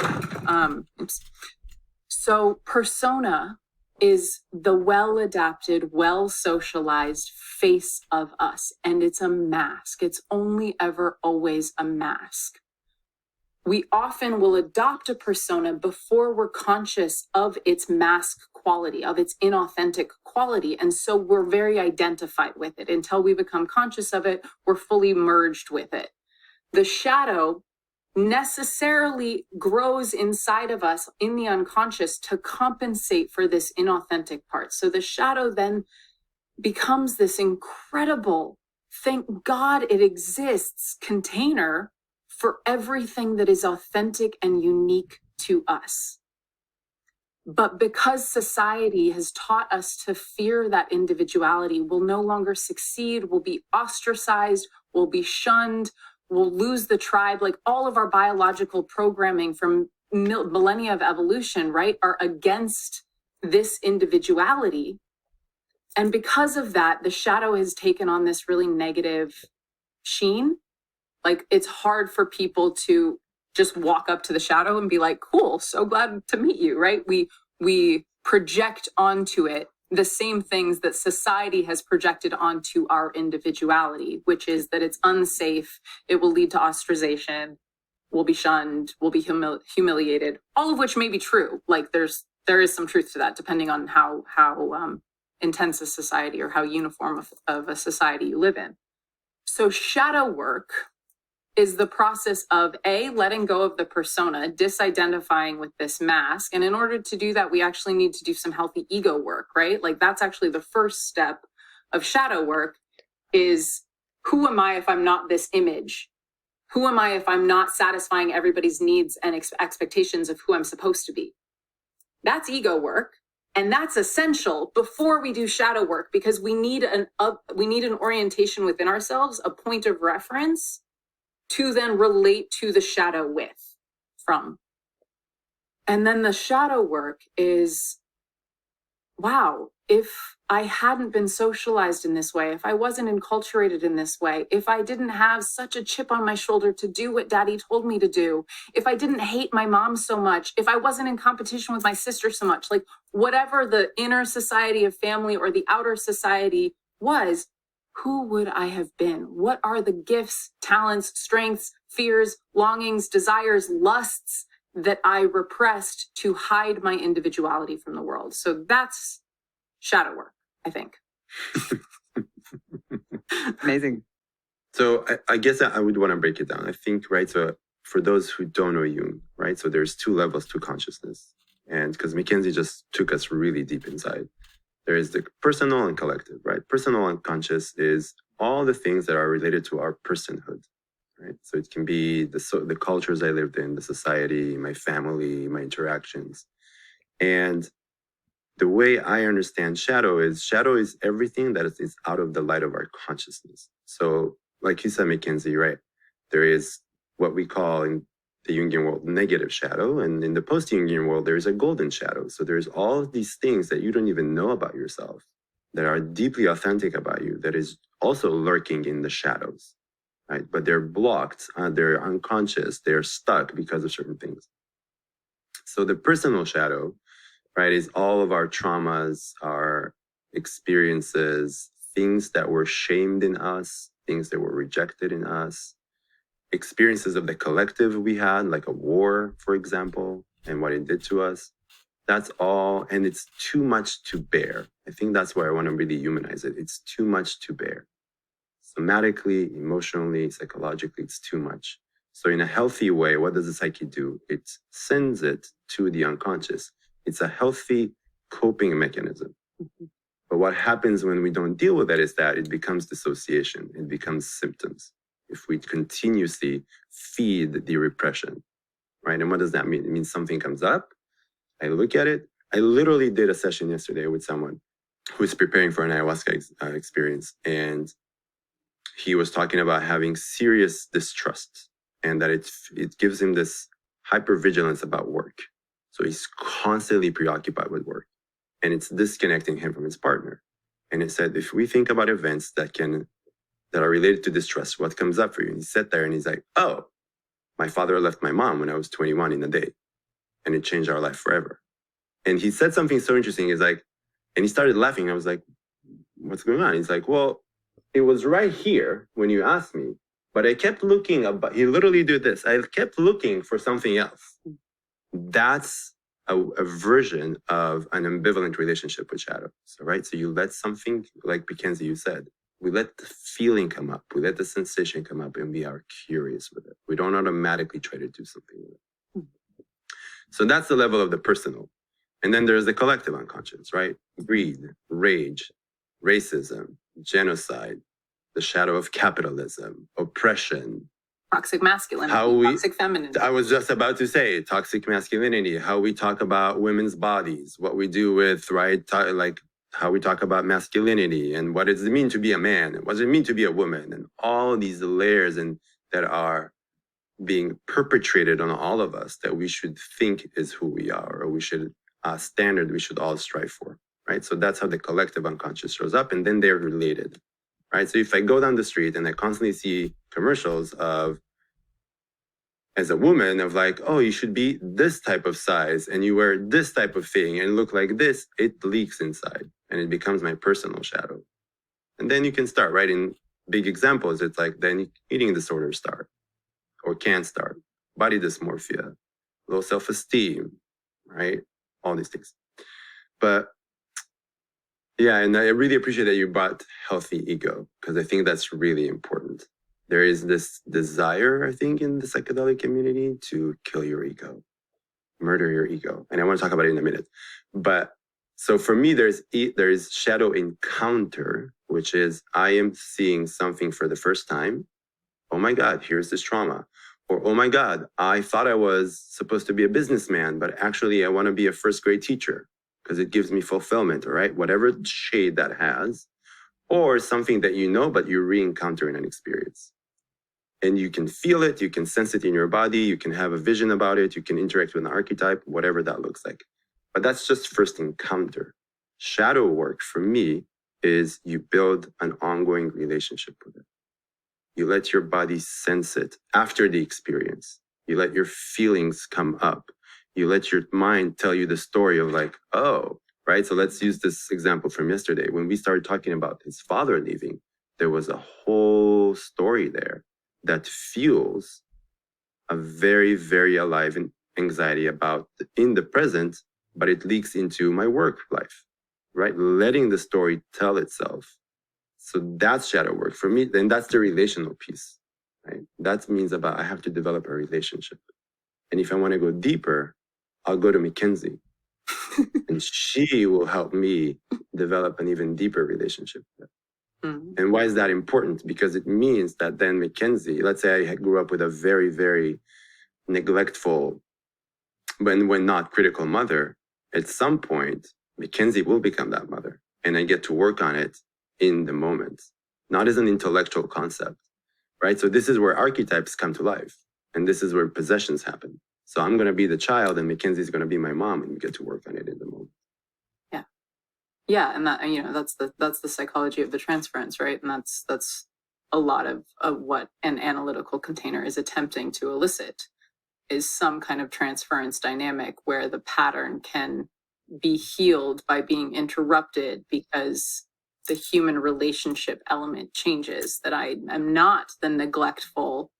So persona is the well-adapted, well-socialized face of us. And it's a mask. It's only ever always a mask. We often will adopt a persona before we're conscious of its mask quality, of its inauthentic quality. And so we're very identified with it. Until we become conscious of it, we're fully merged with it. The shadow necessarily grows inside of us in the unconscious to compensate for this inauthentic part. So the shadow then becomes this incredible, thank God it exists, container for everything that is authentic and unique to us. But because society has taught us to fear that individuality, we'll no longer succeed, we'll be ostracized, we'll be shunned, we'll lose the tribe. Like all of our biological programming from millennia of evolution, right, are against this individuality. And because of that, the shadow has taken on this really negative sheen. Like it's hard for people to just walk up to the shadow and be like, cool, so glad to meet you, right? We project onto it the same things that society has projected onto our individuality, which is that it's unsafe, it will lead to ostracization, we'll be shunned, we'll be humiliated, all of which may be true. Like there is some truth to that, depending on how intense a society or how uniform of a society you live in. So shadow work is the process of letting go of the persona, disidentifying with this mask. And in order to do that, we actually need to do some healthy ego work, right? Like that's actually the first step of shadow work is, who am I if I'm not this image? Who am I if I'm not satisfying everybody's needs and expectations of who I'm supposed to be? That's ego work. And that's essential before we do shadow work, because we need an orientation within ourselves, a point of reference to then relate to the shadow from. And then the shadow work is, wow, if I hadn't been socialized in this way, if I wasn't enculturated in this way, if I didn't have such a chip on my shoulder to do what daddy told me to do, if I didn't hate my mom so much, if I wasn't in competition with my sister so much, like whatever the inner society of family or the outer society was, who would I have been? What are the gifts, talents, strengths, fears, longings, desires, lusts that I repressed to hide my individuality from the world? So that's shadow work, I think. Amazing. So I guess I would want to break it down. I think, right, so for those who don't know Jung, right, so there's two levels to consciousness. And because Mackenzie just took us really deep inside. There is the personal and collective, right? Personal and conscious is all the things that are related to our personhood, right? So it can be the cultures I lived in, the society, my family, my interactions. And the way I understand shadow is everything that is out of the light of our consciousness. So like you said, Mackenzie, right? There is what we call in the Jungian world, negative shadow. And in the post-Jungian world, there is a golden shadow. So there's all of these things that you don't even know about yourself that are deeply authentic about you that is also lurking in the shadows, right? But they're blocked, they're unconscious, they're stuck because of certain things. So the personal shadow, right, is all of our traumas, our experiences, things that were shamed in us, things that were rejected in us, experiences of the collective we had, like a war, for example, and what it did to us. That's all, and it's too much to bear. I think that's where I want to really humanize it. It's too much to bear. Somatically, emotionally, psychologically, it's too much. So in a healthy way, what does the psyche do? It sends it to the unconscious. It's a healthy coping mechanism. Mhm. But what happens when we don't deal with it is that it becomes dissociation. It becomes symptoms. If we continuously feed the repression, right? And what does that mean? It means something comes up. I look at it. I literally did a session yesterday with someone who's preparing for an ayahuasca experience. And he was talking about having serious distrust and that it gives him this hypervigilance about work. So he's constantly preoccupied with work and it's disconnecting him from his partner. And it said, if we think about events that are related to distrust, what comes up for you? And he sat there and he's like, oh, my father left my mom when I was 21 in a day and it changed our life forever. And he said something so interesting. He's like, and he started laughing. I was like, what's going on? He's like, well, it was right here when you asked me, but I kept looking about, he literally did this. I kept looking for something else. That's a version of an ambivalent relationship with shadow. So, right. So you let something, like Mackenzie, you said, we let the feeling come up. We let the sensation come up and we are curious with it. We don't automatically try to do something with it. So that's the level of the personal. And then there's the collective unconscious, right? Greed, rage, racism, genocide, the shadow of capitalism, oppression. Toxic masculinity, toxic femininity. I was just about to say toxic masculinity, how we talk about women's bodies, what we do with, right? Like how we talk about masculinity and what does it mean to be a man? And what does it mean to be a woman? And all these layers and that are being perpetrated on all of us that we should think is who we are, or we should standard we should all strive for, right? So that's how the collective unconscious shows up, and then they're related, right? So if I go down the street and I constantly see commercials of, as a woman, of like, oh, you should be this type of size and you wear this type of thing and look like this, it leaks inside and it becomes my personal shadow. And then you can start, right? In big examples, it's like then eating disorders start or can start, body dysmorphia, low self-esteem, right? All these things. But yeah, and I really appreciate that you brought healthy ego, because I think that's really important. There is this desire, I think, in the psychedelic community to kill your ego, murder your ego. And I want to talk about it in a minute. But so for me, there is shadow encounter, which is I am seeing something for the first time. Oh my God, here's this trauma. Or, oh my God, I thought I was supposed to be a businessman, but actually I want to be a first grade teacher because it gives me fulfillment, all right? Whatever shade that has, or something that you know, but you re-encounter in an experience. And you can feel it, you can sense it in your body, you can have a vision about it, you can interact with an archetype, whatever that looks like. But that's just first encounter. Shadow work for me is you build an ongoing relationship with it. You let your body sense it after the experience. You let your feelings come up. You let your mind tell you the story of like, oh, right? So let's use this example from yesterday. When we started talking about his father leaving, there was a whole story there that fuels a very, very alive anxiety about in the present, but it leaks into my work life, right? Letting the story tell itself. So that's shadow work for me. Then that's the relational piece, right? That means about I have to develop a relationship. And if I want to go deeper, I'll go to Mackenzie and she will help me develop an even deeper relationship. Mm-hmm. And why is that important? Because it means that then Mackenzie, let's say I grew up with a very, very neglectful, when not critical mother, at some point, Mackenzie will become that mother. And I get to work on it in the moment, not as an intellectual concept, right? So this is where archetypes come to life, and this is where possessions happen. So I'm going to be the child, and Mackenzie's going to be my mom, and we get to work on it in the moment. Yeah, and that, you know, that's the psychology of the transference, right? And that's a lot of what an analytical container is attempting to elicit is some kind of transference dynamic where the pattern can be healed by being interrupted because the human relationship element changes, that I am not the neglectful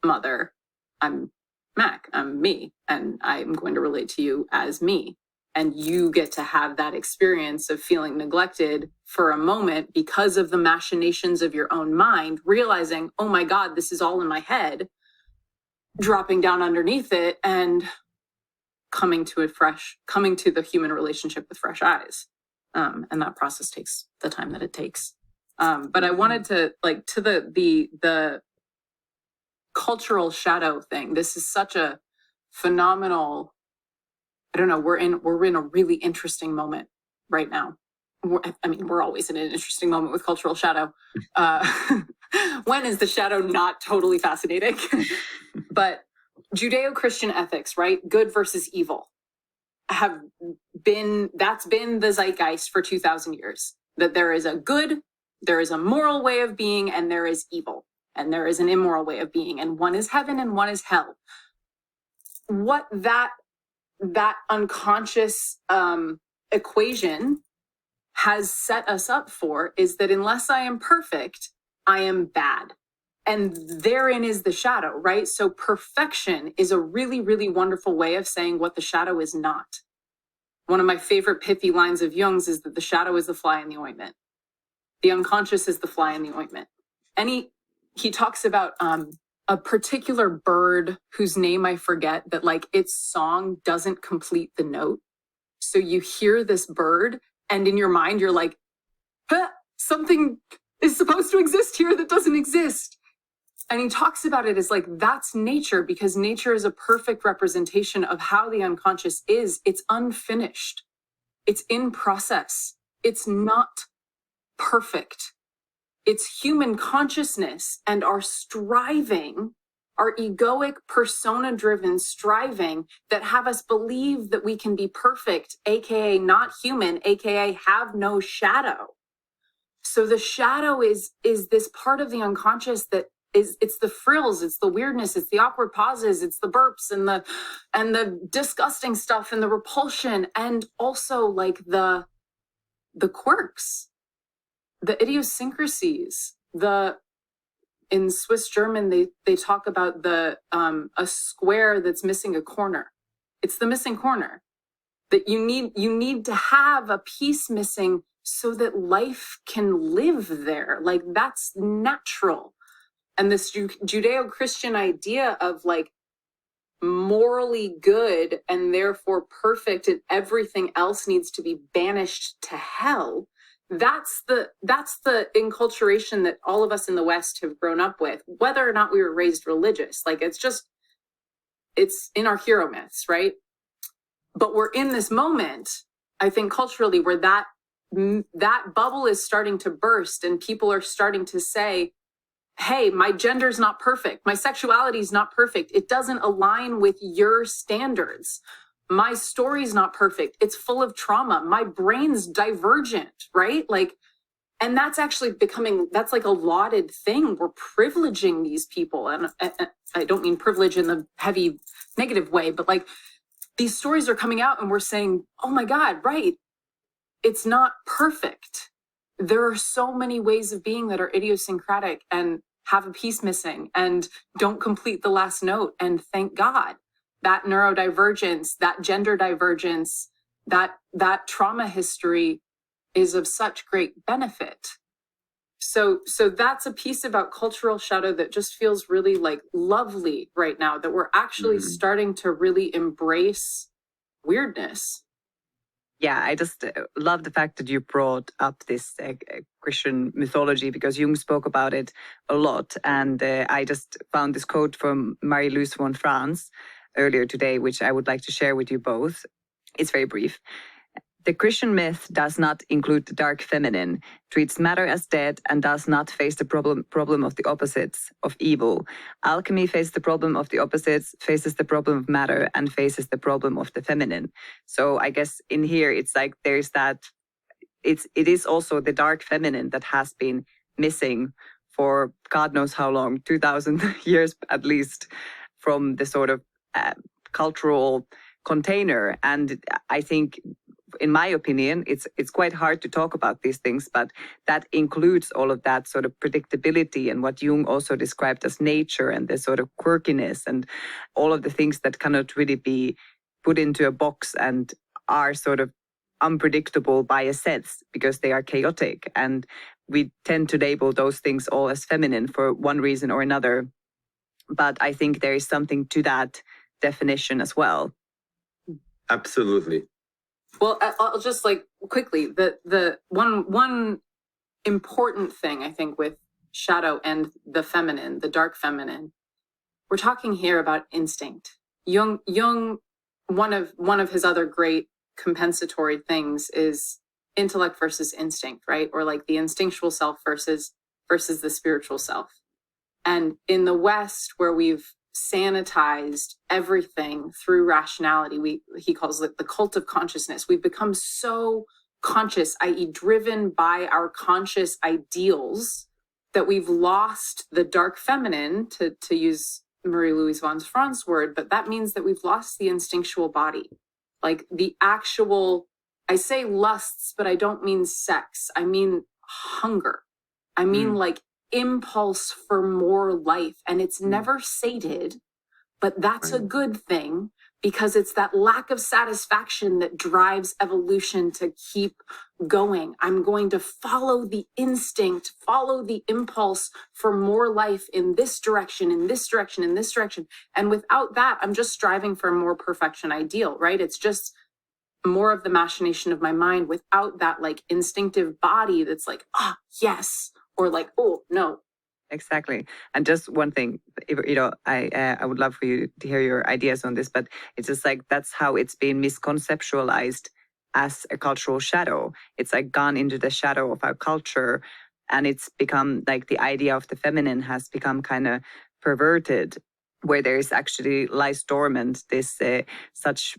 mother. I'm Mac, I'm me, and I'm going to relate to you as me. And you get to have that experience of feeling neglected for a moment because of the machinations of your own mind, realizing, oh my God, this is all in my head, dropping down underneath it and coming to the human relationship with fresh eyes. And that process takes the time that it takes. But I wanted to to the cultural shadow thing. This is such a phenomenal, I don't know, we're in a really interesting moment right now. We're always in an interesting moment with cultural shadow. When is the shadow not totally fascinating? But Judeo-Christian ethics, right? Good versus evil, that's been the zeitgeist for 2,000 years. That there is a good, there is a moral way of being, and there is evil, and there is an immoral way of being, and one is heaven and one is hell. What that unconscious equation has set us up for is that unless I am perfect, I am bad. And therein is the shadow, right? So perfection is a really, really wonderful way of saying what the shadow is not. One of my favorite pithy lines of Jung's is that the shadow is the fly in the ointment. The unconscious is the fly in the ointment. And he talks about a particular bird whose name I forget, that like its song doesn't complete the note. So you hear this bird and in your mind, you're like, something is supposed to exist here that doesn't exist. And he talks about it as like, that's nature, because nature is a perfect representation of how the unconscious is. It's unfinished. It's in process. It's not perfect. It's human consciousness and our striving, our egoic, persona-driven striving that have us believe that we can be perfect, aka not human, aka have no shadow. So the shadow is this part of the unconscious that it's the frills, it's the weirdness, it's the awkward pauses, it's the burps and the disgusting stuff and the repulsion, and also like the quirks, the idiosyncrasies. In Swiss German, they talk about a square that's missing a corner. It's the missing corner that you need to have a piece missing so that life can live there. Like that's natural. And this Judeo-Christian idea of like morally good and therefore perfect and everything else needs to be banished to hell. That's the enculturation that all of us in the West have grown up with, whether or not we were raised religious. Like it's in our hero myths, right? But we're in this moment, I think culturally, where that bubble is starting to burst and people are starting to say, hey, my gender's not perfect. My sexuality is not perfect. It doesn't align with your standards. My story's not perfect. It's full of trauma. My brain's divergent, right? Like, and that's actually that's like a lauded thing. We're privileging these people. And I don't mean privilege in the heavy negative way, but like these stories are coming out and we're saying, oh my God, right. It's not perfect. There are so many ways of being that are idiosyncratic and have a piece missing and don't complete the last note. And thank God that neurodivergence, that gender divergence, that trauma history is of such great benefit. So that's a piece about cultural shadow that just feels really like lovely right now, that we're actually starting to really embrace weirdness. Yeah, I just love the fact that you brought up this Christian mythology, because Jung spoke about it a lot. And I just found this quote from Marie-Louise von Franz earlier today, which I would like to share with you both. It's very brief. The Christian myth does not include the dark feminine, treats matter as dead, and does not face the problem of the opposites of evil. Alchemy faces the problem of the opposites, faces the problem of matter, and faces the problem of the feminine. So I guess in here, it's like there's that, it is also the dark feminine that has been missing for God knows how long, 2000 years at least, from the sort of cultural container. And I think, in my opinion, it's quite hard to talk about these things, but that includes all of that sort of predictability and what Jung also described as nature and the sort of quirkiness and all of the things that cannot really be put into a box and are sort of unpredictable by a sense because they are chaotic. And we tend to label those things all as feminine for one reason or another. But I think there is something to that definition as well. Absolutely. Well, I'll just like quickly, the one important thing I think with shadow and the feminine, the dark feminine, we're talking here about instinct. Jung, one of his other great compensatory things is intellect versus instinct, right? Or like the instinctual self versus the spiritual self. And in the West, where we've sanitized everything through rationality, he calls it the cult of consciousness. We've become so conscious, i.e. driven by our conscious ideals, that we've lost the dark feminine, to use Marie-Louise von Franz's word, but that means that we've lost the instinctual body. Like the actual, I say lusts, but I don't mean sex. I mean hunger. I mean like impulse for more life, and it's never sated, but that's a good thing because it's that lack of satisfaction that drives evolution to keep going. I'm going to follow the instinct, follow the impulse for more life in this direction, in this direction, in this direction. And without that, I'm just striving for a more perfection ideal, right? It's just more of the machination of my mind without that like instinctive body that's like, yes, or like, oh, no. Exactly. And just one thing, I would love for you to hear your ideas on this, but it's just like, that's how it's been misconceptualized as a cultural shadow. It's like gone into the shadow of our culture, and it's become like the idea of the feminine has become kind of perverted, where there is actually lies dormant this such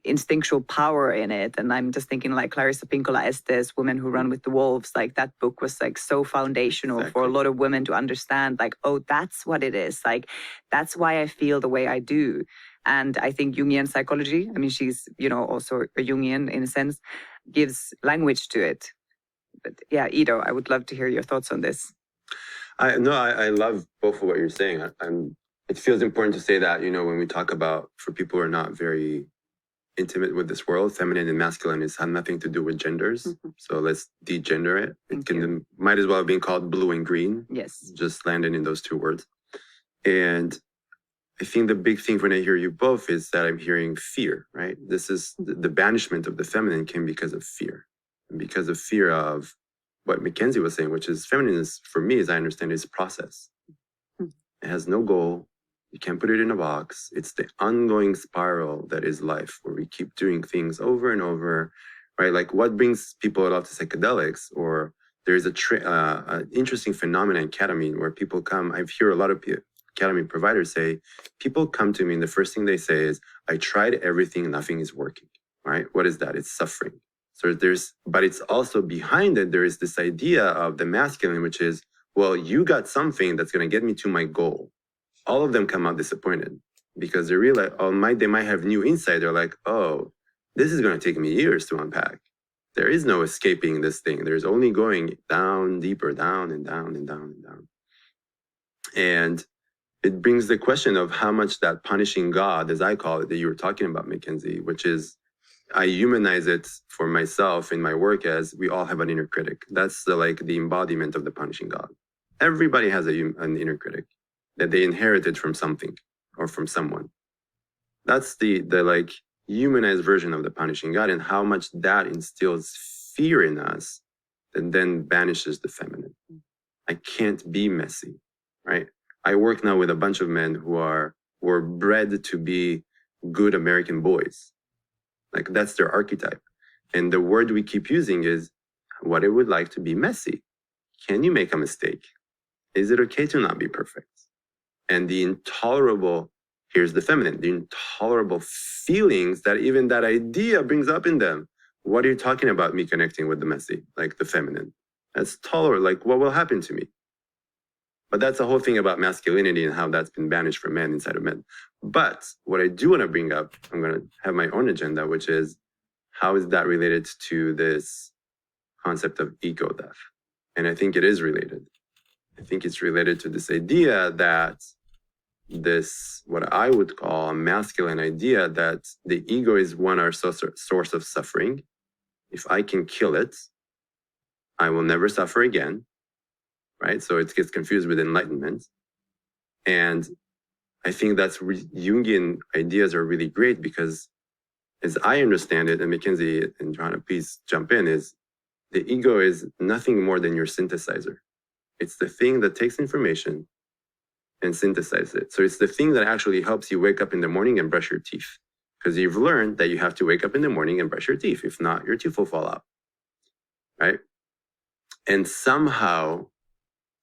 instinctual power in it. And I'm just thinking like Clarissa Pinkola Estes, Women Who Run with the Wolves, like that book was like so foundational for a lot of women to understand like, oh, that's what it is. Like, that's why I feel the way I do. And I think Jungian psychology, I mean, she's, also a Jungian in a sense, gives language to it. But yeah, Ido, I would love to hear your thoughts on this. I love both of what you're saying. It feels important to say that, when we talk about, for people who are not very intimate with this world, feminine and masculine has nothing to do with genders. So let's degender it. It might as well have been called blue and green. Yes. Just landing in those two words. And I think the big thing when I hear you both is that I'm hearing fear, right? This is the banishment of the feminine came because of fear. And because of fear of what Mackenzie was saying, which is feminine is, for me, as I understand it, is a process. It has no goal. You can't put it in a box. It's the ongoing spiral that is life, where we keep doing things over and over, right? Like what brings people a lot to psychedelics, or there's an interesting phenomenon in ketamine where people come. I've heard a lot of ketamine providers say, people come to me and the first thing they say is, I tried everything, nothing is working, right? What is that? It's suffering. So but it's also behind it, there is this idea of the masculine, which is, well, you got something that's going to get me to my goal. All of them come out disappointed because they realize, they might have new insight. They're like, oh, this is going to take me years to unpack. There is no escaping this thing. There's only going down, deeper, down and down and down and down. And it brings the question of how much that punishing God, as I call it, that you were talking about, Mackenzie, which is, I humanize it for myself in my work as we all have an inner critic. That's the embodiment of the punishing God. Everybody has an inner critic that they inherited from something or from someone. That's the humanized version of the punishing God, and how much that instills fear in us and then banishes the feminine. I can't be messy, right? I work now with a bunch of men who were bred to be good American boys. Like that's their archetype. And the word we keep using is what it would like to be messy. Can you make a mistake? Is it okay to not be perfect? And the intolerable, here's the feminine, the intolerable feelings that even that idea brings up in them. What are you talking about, me connecting with the messy, like the feminine? That's tolerable. Like, what will happen to me? But that's the whole thing about masculinity and how that's been banished from men inside of men. But what I do want to bring up, I'm going to have my own agenda, which is how is that related to this concept of ego death? And I think it is related. I think it's related to this idea that this, what I would call a masculine idea, that the ego is our source of suffering. If I can kill it, I will never suffer again, right? So it gets confused with enlightenment. And I think that's Jungian ideas are really great because as I understand it, and Mackenzie and Johanna, please jump in, is the ego is nothing more than your synthesizer. It's the thing that takes information and synthesizes it. So it's the thing that actually helps you wake up in the morning and brush your teeth. Because you've learned that you have to wake up in the morning and brush your teeth. If not, your teeth will fall out, right? And somehow,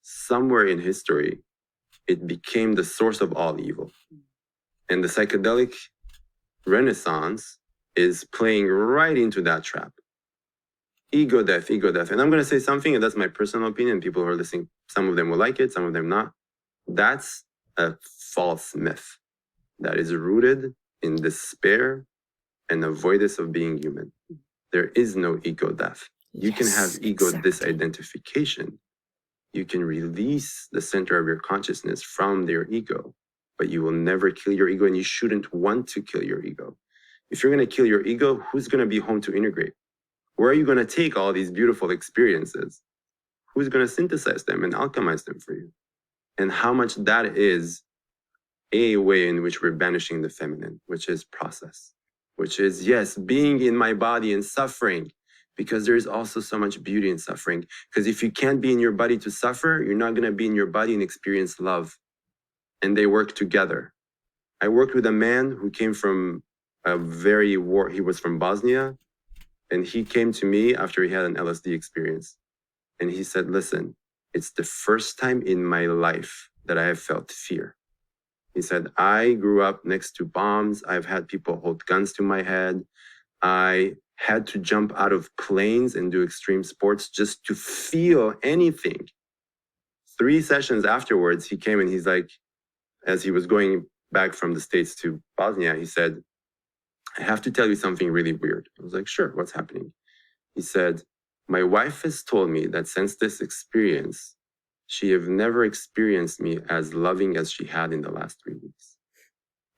somewhere in history, it became the source of all evil. And the psychedelic renaissance is playing right into that trap. Ego death, ego death. And I'm going to say something, and that's my personal opinion. People who are listening, some of them will like it, some of them not. That's a false myth that is rooted in despair and avoidance of being human. There is no ego death. You can have ego disidentification. You can release the center of your consciousness from their ego, but you will never kill your ego, and you shouldn't want to kill your ego. If you're going to kill your ego, who's going to be home to integrate? Where are you going to take all these beautiful experiences? Who's going to synthesize them and alchemize them for you? And how much that is a way in which we're banishing the feminine, which is process, which is, yes, being in my body and suffering, because there is also so much beauty in suffering. Because if you can't be in your body to suffer, you're not going to be in your body and experience love. And they work together. I worked with a man who came from he was from Bosnia, and he came to me after he had an LSD experience. And he said, listen, it's the first time in my life that I have felt fear. He said, I grew up next to bombs. I've had people hold guns to my head. I had to jump out of planes and do extreme sports just to feel anything. 3 sessions afterwards, he came and he's like, as he was going back from the States to Bosnia, he said, I have to tell you something really weird. I was like, sure, what's happening? He said, my wife has told me that since this experience, she have never experienced me as loving as she had in the last 3 weeks.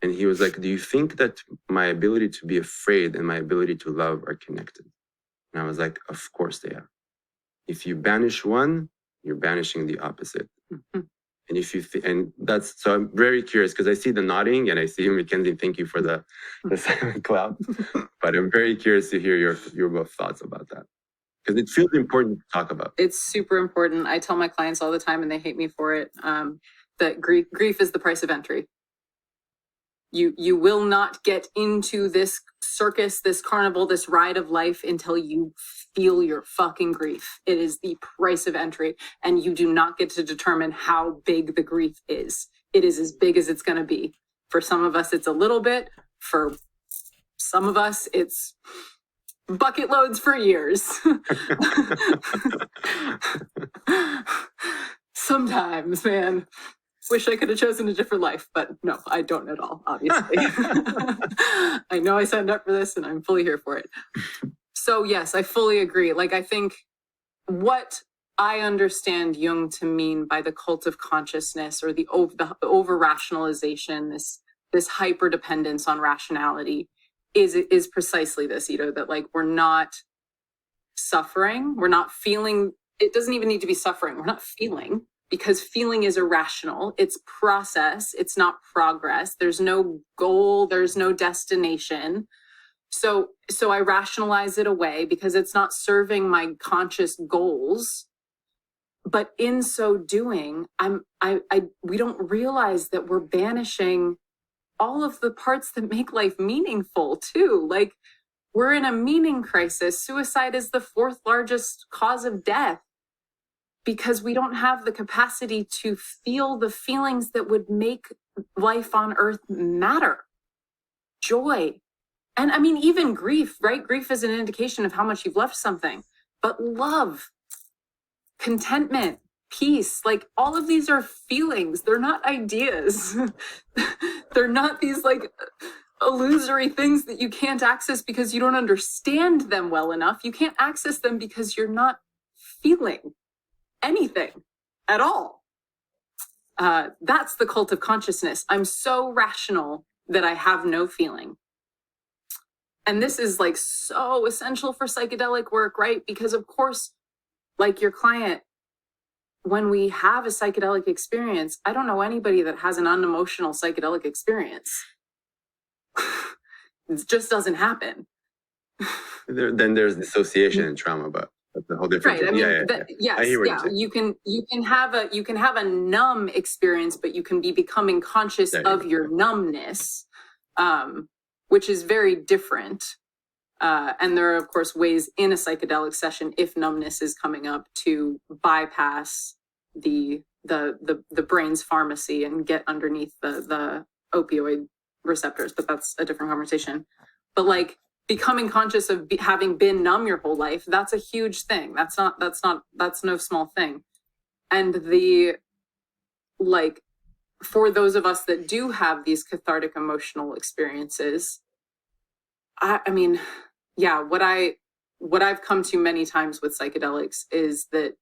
And he was like, do you think that my ability to be afraid and my ability to love are connected? And I was like, of course they are. If you banish one, you're banishing the opposite. Mm-hmm. And if you and that's, so I'm very curious because I see the nodding and I see Mackenzie, thank you for the silent clap. But I'm very curious to hear your both thoughts about that. Because it feels important to talk about. It's super important. I tell my clients all the time, and they hate me for it, that grief is the price of entry. You will not get into this circus, this carnival, this ride of life until you feel your fucking grief. It is the price of entry, and you do not get to determine how big the grief is. It is as big as it's going to be. For some of us, it's a little bit. For some of us, it's bucket loads for years. Sometimes, man. Wish I could have chosen a different life, but no, I don't at all, obviously. I know I signed up for this and I'm fully here for it. So yes, I fully agree. Like, I think what I understand Jung to mean by the cult of consciousness or the over-rationalization, this hyper-dependence on rationality is precisely this, that like we're not suffering, we're not feeling, it doesn't even need to be suffering, we're not feeling. Because feeling is irrational. It's process. It's not progress. There's no goal. There's no destination. So I rationalize it away because it's not serving my conscious goals. But in so doing, we don't realize that we're banishing all of the parts that make life meaningful too. Like, we're in a meaning crisis. Suicide is the 4th largest cause of death. Because we don't have the capacity to feel the feelings that would make life on earth matter. Joy. And I mean, even grief, right? Grief is an indication of how much you've loved something. But love, contentment, peace. Like all of these are feelings. They're not ideas. They're not these like illusory things that you can't access because you don't understand them well enough. You can't access them because you're not feeling anything at all. That's the cult of consciousness. I'm so rational that I have no feeling. And this is like so essential for psychedelic work, right? Because of course, like your client, when we have a psychedelic experience, I don't know anybody that has an unemotional psychedelic experience. It just doesn't happen. Then there's dissociation and trauma, but that's a whole different Right. thing. I mean, yes, I hear what yeah. you're saying. You can have a numb experience, but you can be becoming conscious of your numbness, which is very different. And there are, of course, ways in a psychedelic session, if numbness is coming up, to bypass the brain's pharmacy and get underneath the opioid receptors. But that's a different conversation. But like becoming conscious of having been numb your whole life, that's a huge thing. That's no small thing. And for those of us that do have these cathartic emotional experiences, I mean, yeah, what I've come to many times with psychedelics is that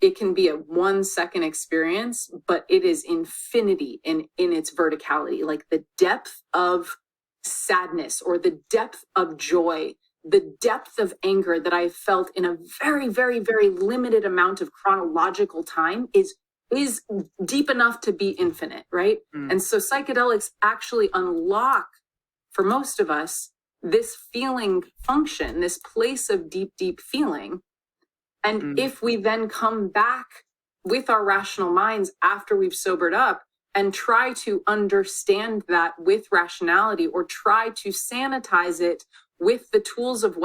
it can be a 1 second experience, but it is infinity in its verticality, like the depth of sadness or the depth of joy, the depth of anger that I felt in a very, very, very limited amount of chronological time is deep enough to be infinite, right? And so psychedelics actually unlock, for most of us, this feeling function, this place of deep, deep feeling. And if we then come back with our rational minds after we've sobered up and try to understand that with rationality, or try to sanitize it with the tools of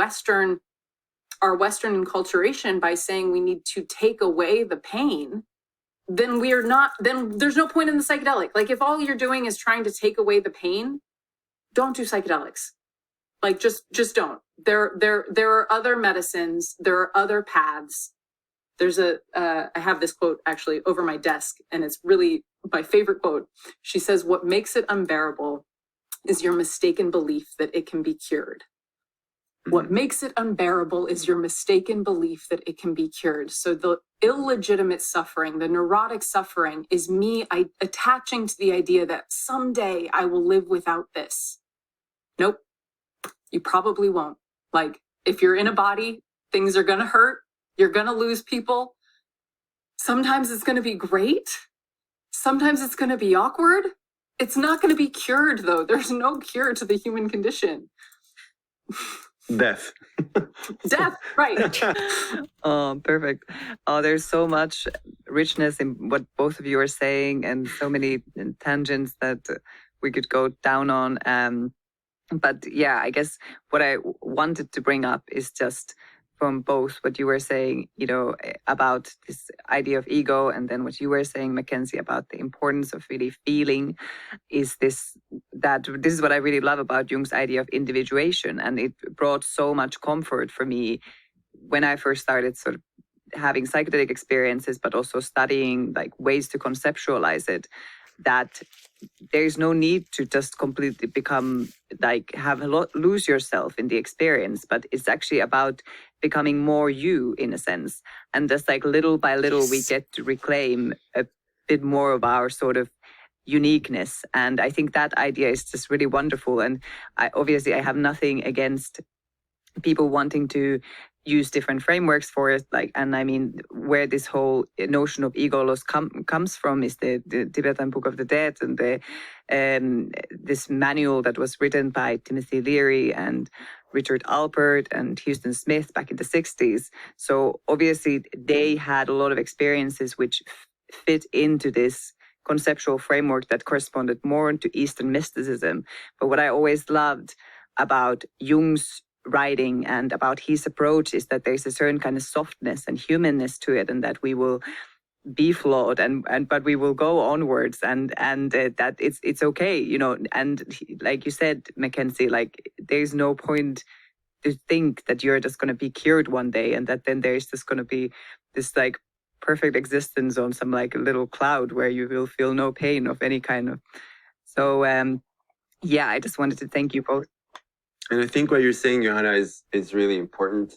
our Western enculturation by saying we need to take away the pain, then there's no point in the psychedelic. Like if all you're doing is trying to take away the pain, don't do psychedelics. Like just don't. There are other medicines. There are other paths. There's I have this quote actually over my desk, and it's really my favorite quote. She says, "What makes it unbearable is your mistaken belief that it can be cured." What makes it unbearable is your mistaken belief that it can be cured. So the illegitimate suffering, the neurotic suffering, is me attaching to the idea that someday I will live without this. Nope. You probably won't. Like, if you're in a body, things are going to hurt. You're going to lose people. Sometimes it's going to be great. Sometimes it's going to be awkward. It's not going to be cured, though. There's no cure to the human condition. Death. Death, right. Oh, perfect. Oh, there's so much richness in what both of you are saying, and so many tangents that we could go down on. But yeah, I guess what I wanted to bring up is just from both what you were saying, about this idea of ego, and then what you were saying, Mackenzie, about the importance of really feeling, is this is what I really love about Jung's idea of individuation. And it brought so much comfort for me when I first started sort of having psychedelic experiences, but also studying like ways to conceptualize it, that there's no need to just completely become lose yourself in the experience, but it's actually about becoming more you, in a sense. And just like little by little, we get to reclaim a bit more of our sort of uniqueness. And I think that idea is just really wonderful. And I have nothing against people wanting to use different frameworks for it, and I mean, where this whole notion of ego loss comes from is the Tibetan Book of the Dead, and this manual that was written by Timothy Leary and Richard Alpert and Houston Smith back in the 60s. So obviously they had a lot of experiences which fit into this conceptual framework that corresponded more to Eastern mysticism. But what I always loved about Jung's writing and about his approach is that there's a certain kind of softness and humanness to it, and that we will be flawed but we will go onwards, and that it's okay, and like you said, Mackenzie, like there's no point to think that you're just going to be cured one day, and that then there's just going to be this like perfect existence on some like little cloud where you will feel no pain of any kind of. So yeah, I just wanted to thank you both. And I think what you're saying, Johanna, is really important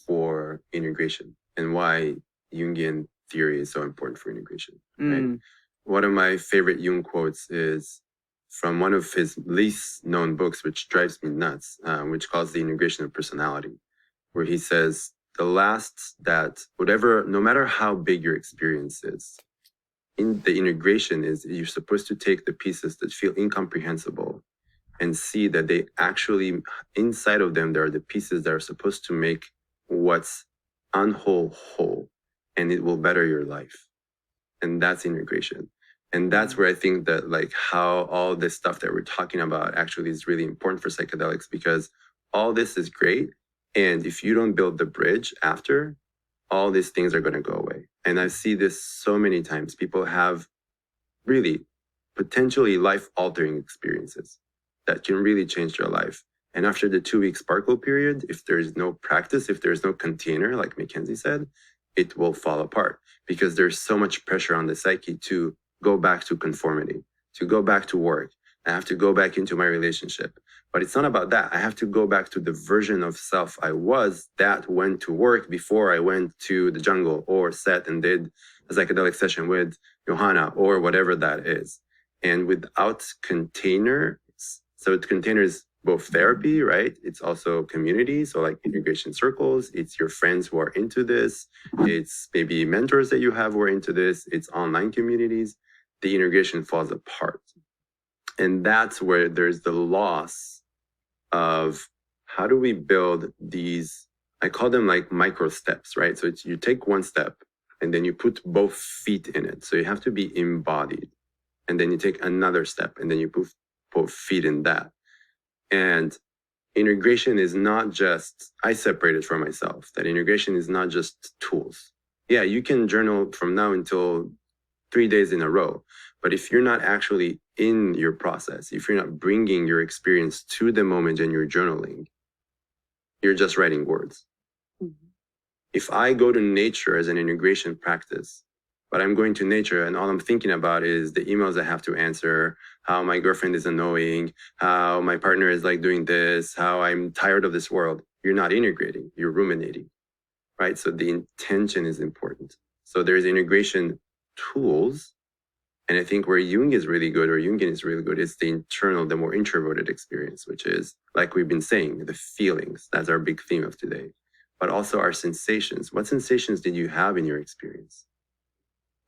for integration and why Jungian theory is so important for integration. Right? One of my favorite Jung quotes is from one of his least known books, which drives me nuts, which calls The Integration of Personality, where he says, no matter how big your experience is, in the integration is you're supposed to take the pieces that feel incomprehensible and see that they actually, inside of them, there are the pieces that are supposed to make what's unwhole whole, and it will better your life. And that's integration. And that's where I think that like how all this stuff that we're talking about actually is really important for psychedelics, because all this is great. And if you don't build the bridge after, all these things are going to go away. And I see this so many times. People have really potentially life-altering experiences that can really change their life. And after the 2-week sparkle period, if there's no practice, if there's no container, like Mackenzie said, it will fall apart because there's so much pressure on the psyche to go back to conformity, to go back to work. I have to go back into my relationship. But it's not about that. I have to go back to the version of self I was that went to work before I went to the jungle or sat and did a psychedelic session with Johanna or whatever that is. And without container, so the container is both therapy, right? It's also community. So like integration circles, it's your friends who are into this. It's maybe mentors that you have who are into this. It's online communities. The integration falls apart. And that's where there's the loss of how do we build these, I call them like micro steps, right? So you take one step and then you put both feet in it. So you have to be embodied. And then you take another step and then you put both feet in that. And integration is not just, I separate it from myself, that integration is not just tools. Yeah, you can journal from now until 3 days in a row. But if you're not actually in your process, if you're not bringing your experience to the moment and you're journaling, you're just writing words. Mm-hmm. If I go to nature as an integration practice, but I'm going to nature and all I'm thinking about is the emails I have to answer, how my girlfriend is annoying, how my partner is like doing this, how I'm tired of this world, you're not integrating, you're ruminating, right? So the intention is important. So there's integration tools. And I think where Jung is really good, or Jungian is really good, is the internal, the more introverted experience, which is, like we've been saying, the feelings. That's our big theme of today. But also our sensations. What sensations did you have in your experience?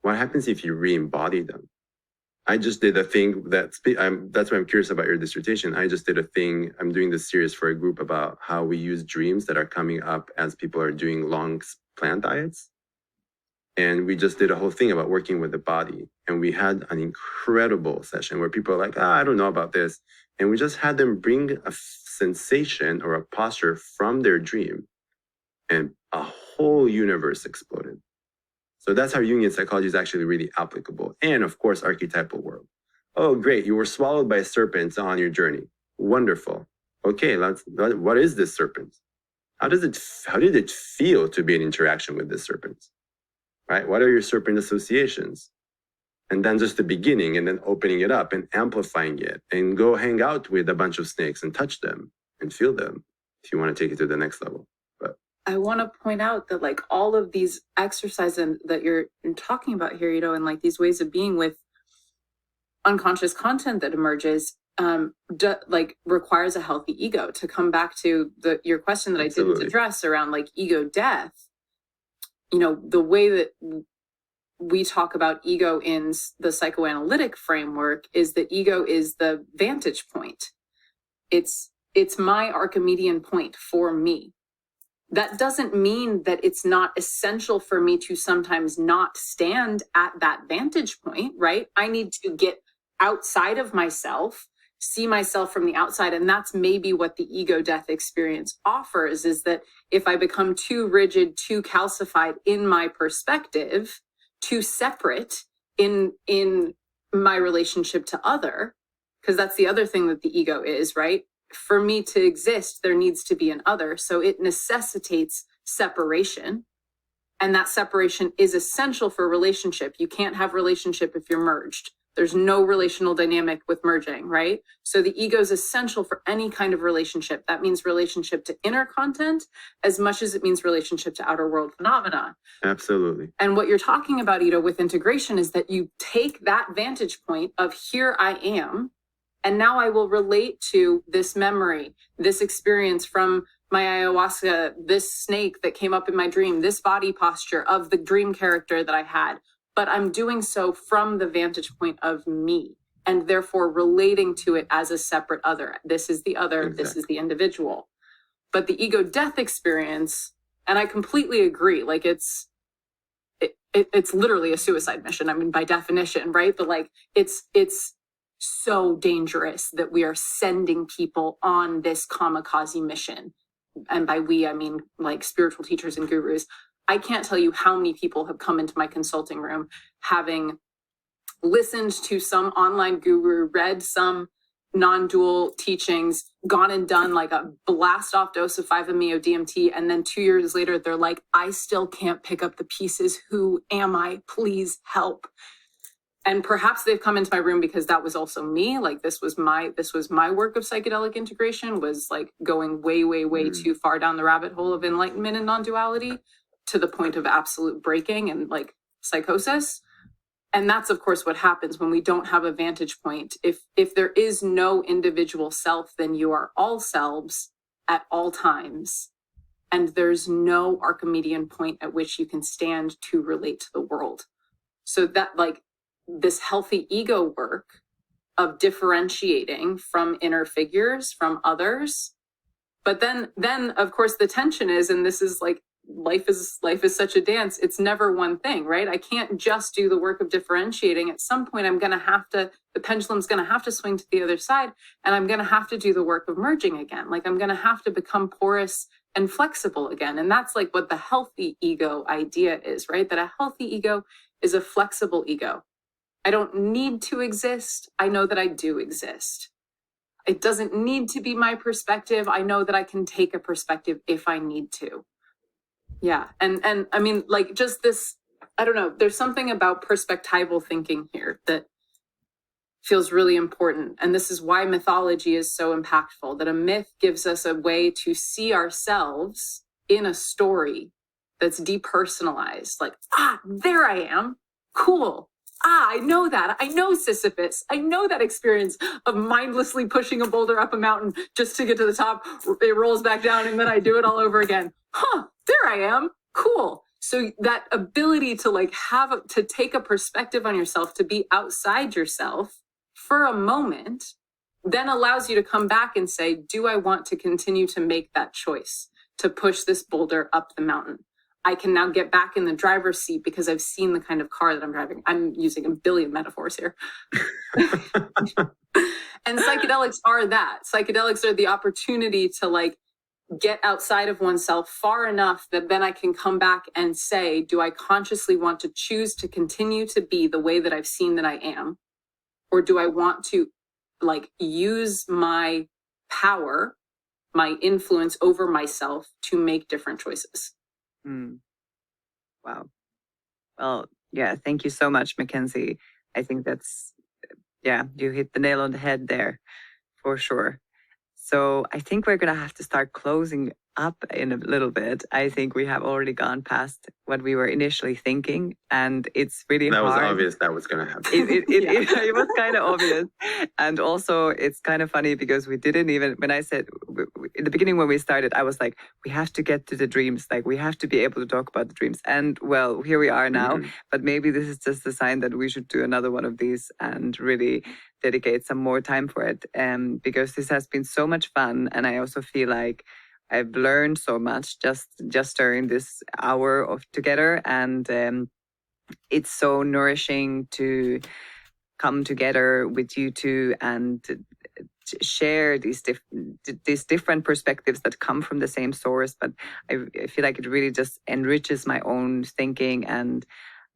What happens if you re-embody them? I just did a thing that's why I'm curious about your dissertation. I just did a thing, I'm doing this series for a group about how we use dreams that are coming up as people are doing long plant diets. And we just did a whole thing about working with the body. And we had an incredible session where people are like, I don't know about this. And we just had them bring a sensation or a posture from their dream. And a whole universe exploded. So that's how Jungian psychology is actually really applicable. And of course, archetypal world. Oh, great. You were swallowed by a serpent on your journey. Wonderful. Okay, what is this serpent? How did it feel to be in interaction with this serpent? Right? What are your serpent associations? And then just the beginning, and then opening it up and amplifying it, and go hang out with a bunch of snakes and touch them and feel them if you want to take it to the next level. But I want to point out that like all of these exercises that you're talking about here, and like these ways of being with unconscious content that emerges, like requires a healthy ego. To come back to your question that Absolutely. I didn't address around like ego death, the way that we talk about ego in the psychoanalytic framework is that ego is the vantage point. It's my Archimedean point for me. That doesn't mean that it's not essential for me to sometimes not stand at that vantage point, right? I need to get outside of myself, see myself from the outside. And that's maybe what the ego death experience offers, is that if I become too rigid, too calcified in my perspective, too separate in my relationship to other, because that's the other thing that the ego is, right? For me to exist, there needs to be an other. So it necessitates separation. And that separation is essential for relationship. You can't have relationship if you're merged. There's no relational dynamic with merging, right? So the ego is essential for any kind of relationship. That means relationship to inner content as much as it means relationship to outer world phenomena. Absolutely. And what you're talking about, Ito, with integration is that you take that vantage point of here I am, and now I will relate to this memory, this experience from my ayahuasca, this snake that came up in my dream, this body posture of the dream character that I had. But I'm doing so from the vantage point of me, and therefore relating to it as a separate other. This is the other, Exactly. This is the individual. But the ego death experience, and I completely agree, like it's literally a suicide mission. I mean, by definition, right? But like it's so dangerous that we are sending people on this kamikaze mission. And by we, I mean like spiritual teachers and gurus. I can't tell you how many people have come into my consulting room having listened to some online guru, read some non-dual teachings, gone and done like a blast off dose of 5-MeO DMT. And then 2 years later, they're like, I still can't pick up the pieces. Who am I? Please help. And perhaps they've come into my room because that was also me. Like this was my work of psychedelic integration, was like going way too far down the rabbit hole of enlightenment and non-duality, to the point of absolute breaking and like psychosis. And that's of course what happens when we don't have a vantage point. If there is no individual self, then you are all selves at all times. And there's no Archimedean point at which you can stand to relate to the world. So that like this healthy ego work of differentiating from inner figures, from others. But then of course the tension is, and this is like, life is such a dance. It's never one thing, right? I can't just do the work of differentiating. At some point, the pendulum's going to have to swing to the other side, and I'm going to have to do the work of merging again. Like I'm going to have to become porous and flexible again. And that's like what the healthy ego idea is, right? That a healthy ego is a flexible ego. I don't need to exist. I know that I do exist. It doesn't need to be my perspective. I know that I can take a perspective if I need to. Yeah. And I mean, like just this, I don't know, there's something about perspectival thinking here that feels really important. And this is why mythology is so impactful, that a myth gives us a way to see ourselves in a story that's depersonalized. Like, there I am. Cool. I know that. I know Sisyphus. I know that experience of mindlessly pushing a boulder up a mountain just to get to the top. It rolls back down and then I do it all over again. There I am. Cool. So that ability to like to take a perspective on yourself, to be outside yourself for a moment, then allows you to come back and say, do I want to continue to make that choice to push this boulder up the mountain? I can now get back in the driver's seat because I've seen the kind of car that I'm driving. I'm using a billion metaphors here. And psychedelics are that. Psychedelics are the opportunity to like get outside of oneself far enough that then I can come back and say, do I consciously want to choose to continue to be the way that I've seen that I am? Or do I want to like use my power, my influence over myself to make different choices? Wow. Well, yeah, thank you so much, Mackenzie. I think that's, you hit the nail on the head there for sure. So I think we're going to have to start closing up in a little bit. I think we have already gone past what we were initially thinking, and it's really that hard. was obvious that was going to happen. It was kind of obvious. And also it's kind of funny because we didn't even, when I said in the beginning when we started, I was like, we have to get to the dreams. Like we have to be able to talk about the dreams. And well, here we are now, but maybe this is just a sign that we should do another one of these and really dedicate some more time for it. Because this has been so much fun. And I also feel like I've learned so much just during this hour of together, and it's so nourishing to come together with you two and share these different perspectives that come from the same source. But I feel like it really just enriches my own thinking, and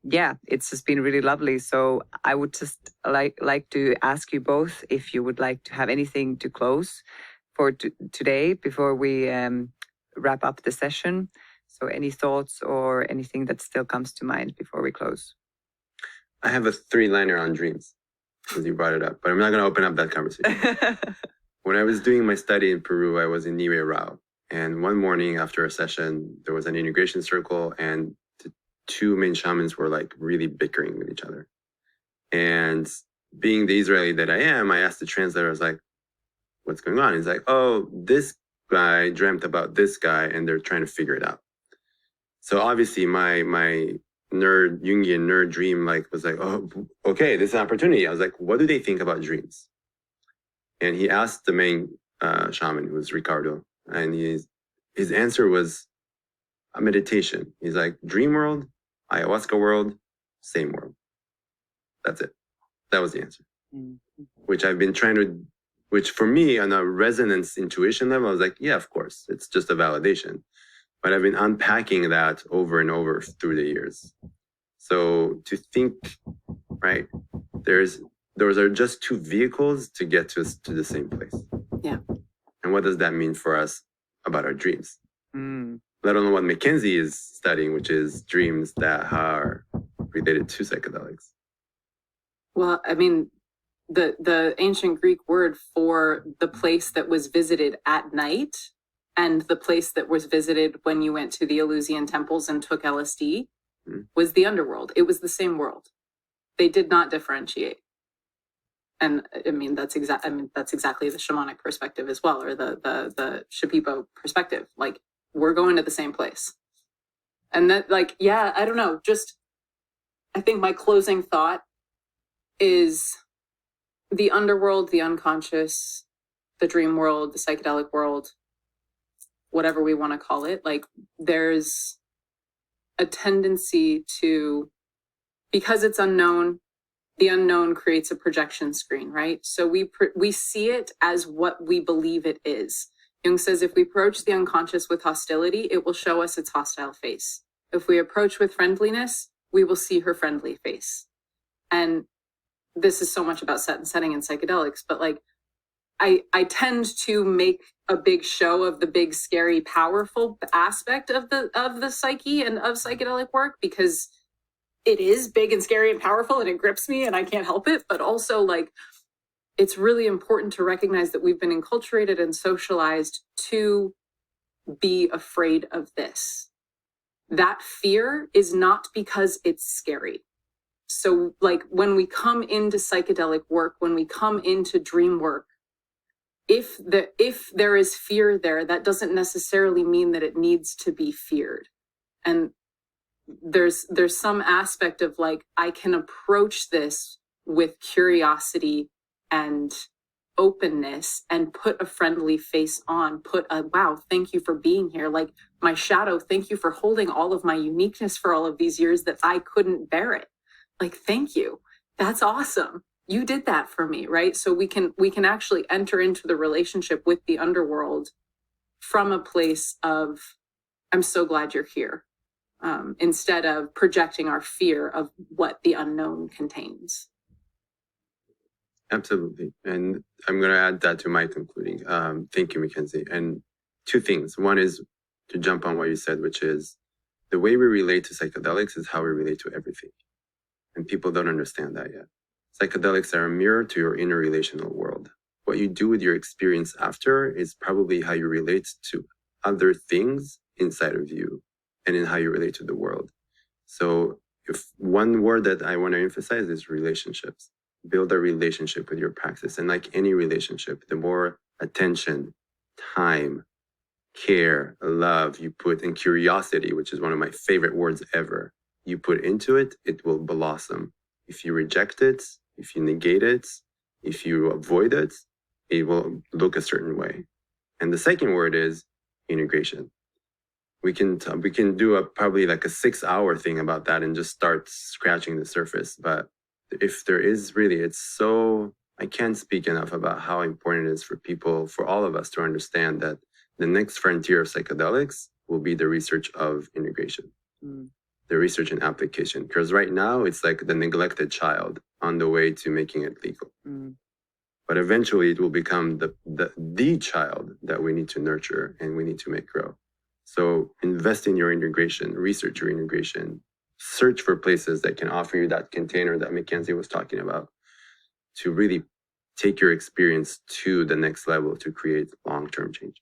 yeah, it's just been really lovely. So I would just like to ask you both if you would like to have anything to close for today before we wrap up the session. So any thoughts or anything that still comes to mind before we close? I have a 3-liner on dreams, because you brought it up, but I'm not going to open up that conversation. When I was doing my study in Peru, I was in Nire Rao. And one morning after a session, there was an integration circle, and the 2 main shamans were like really bickering with each other. And being the Israeli that I am, I asked the translator, I was like, what's going on? He's like, oh, this guy dreamt about this guy and they're trying to figure it out. So obviously my nerd, Jungian nerd dream was like, oh, okay, this is an opportunity. I was like, what do they think about dreams? And he asked the main shaman, who was Ricardo, and his answer was a meditation. He's like, dream world, ayahuasca world, same world. That's it. That was the answer. Mm-hmm. Which I've been trying to, which for me on a resonance intuition level, I was like, yeah, of course, it's just a validation. But I've been unpacking that over and over through the years. So to think, right, those are just 2 vehicles to get to the same place. Yeah. And what does that mean for us about our dreams? Let alone what Mackenzie is studying, which is dreams that are related to psychedelics. Well, I mean, the ancient Greek word for the place that was visited at night and the place that was visited when you went to the Eleusinian temples and took LSD was the underworld. It was the same world. They did not differentiate. And I mean, that's exactly the shamanic perspective as well, or the Shipibo perspective. Like, we're going to the same place. And that, like, yeah, I don't know. Just, I think my closing thought is the underworld, the unconscious, the dream world, the psychedelic world, whatever we want to call it. Like, there's a tendency to, because it's unknown, the unknown creates a projection screen, right? So we see it as what we believe it is. Jung says if we approach the unconscious with hostility, it will show us its hostile face. If we approach with friendliness, we will see her friendly face. And this is so much about set and setting and psychedelics, but like, I tend to make a big show of the big, scary, powerful aspect of the psyche and of psychedelic work, because it is big and scary and powerful and it grips me and I can't help it. But also, like, it's really important to recognize that we've been enculturated and socialized to be afraid of this. That fear is not because it's scary. So, like, when we come into psychedelic work, when we come into dream work, if there is fear there, that doesn't necessarily mean that it needs to be feared. And there's some aspect of, like, I can approach this with curiosity and openness and put a friendly face on, put a, wow, thank you for being here. Like, my shadow, thank you for holding all of my uniqueness for all of these years that I couldn't bear it. Like, thank you. That's awesome. You did that for me, right? So we can actually enter into the relationship with the underworld from a place of, I'm so glad you're here, instead of projecting our fear of what the unknown contains. Absolutely. And I'm going to add that to my concluding. Thank you, Mackenzie. And 2 things. One is to jump on what you said, which is the way we relate to psychedelics is how we relate to everything. And people don't understand that yet. Psychedelics are a mirror to your inner relational world. What you do with your experience after is probably how you relate to other things inside of you and in how you relate to the world. So if one word that I want to emphasize is relationships. Build a relationship with your practice. And like any relationship, the more attention, time, care, love you put, and curiosity, which is one of my favorite words ever, you put into it, it will blossom. If you reject it, if you negate it, if you avoid it, it will look a certain way. And the second word is integration. We can do probably like a 6-hour thing about that and just start scratching the surface. But if there is really, I can't speak enough about how important it is for people, for all of us to understand that the next frontier of psychedelics will be the research of integration, the research and application. Because right now it's like the neglected child on the way to making it legal. But eventually it will become the child that we need to nurture and we need to make grow. So invest in your integration, research your integration, search for places that can offer you that container that Mackenzie was talking about to really take your experience to the next level to create long-term change.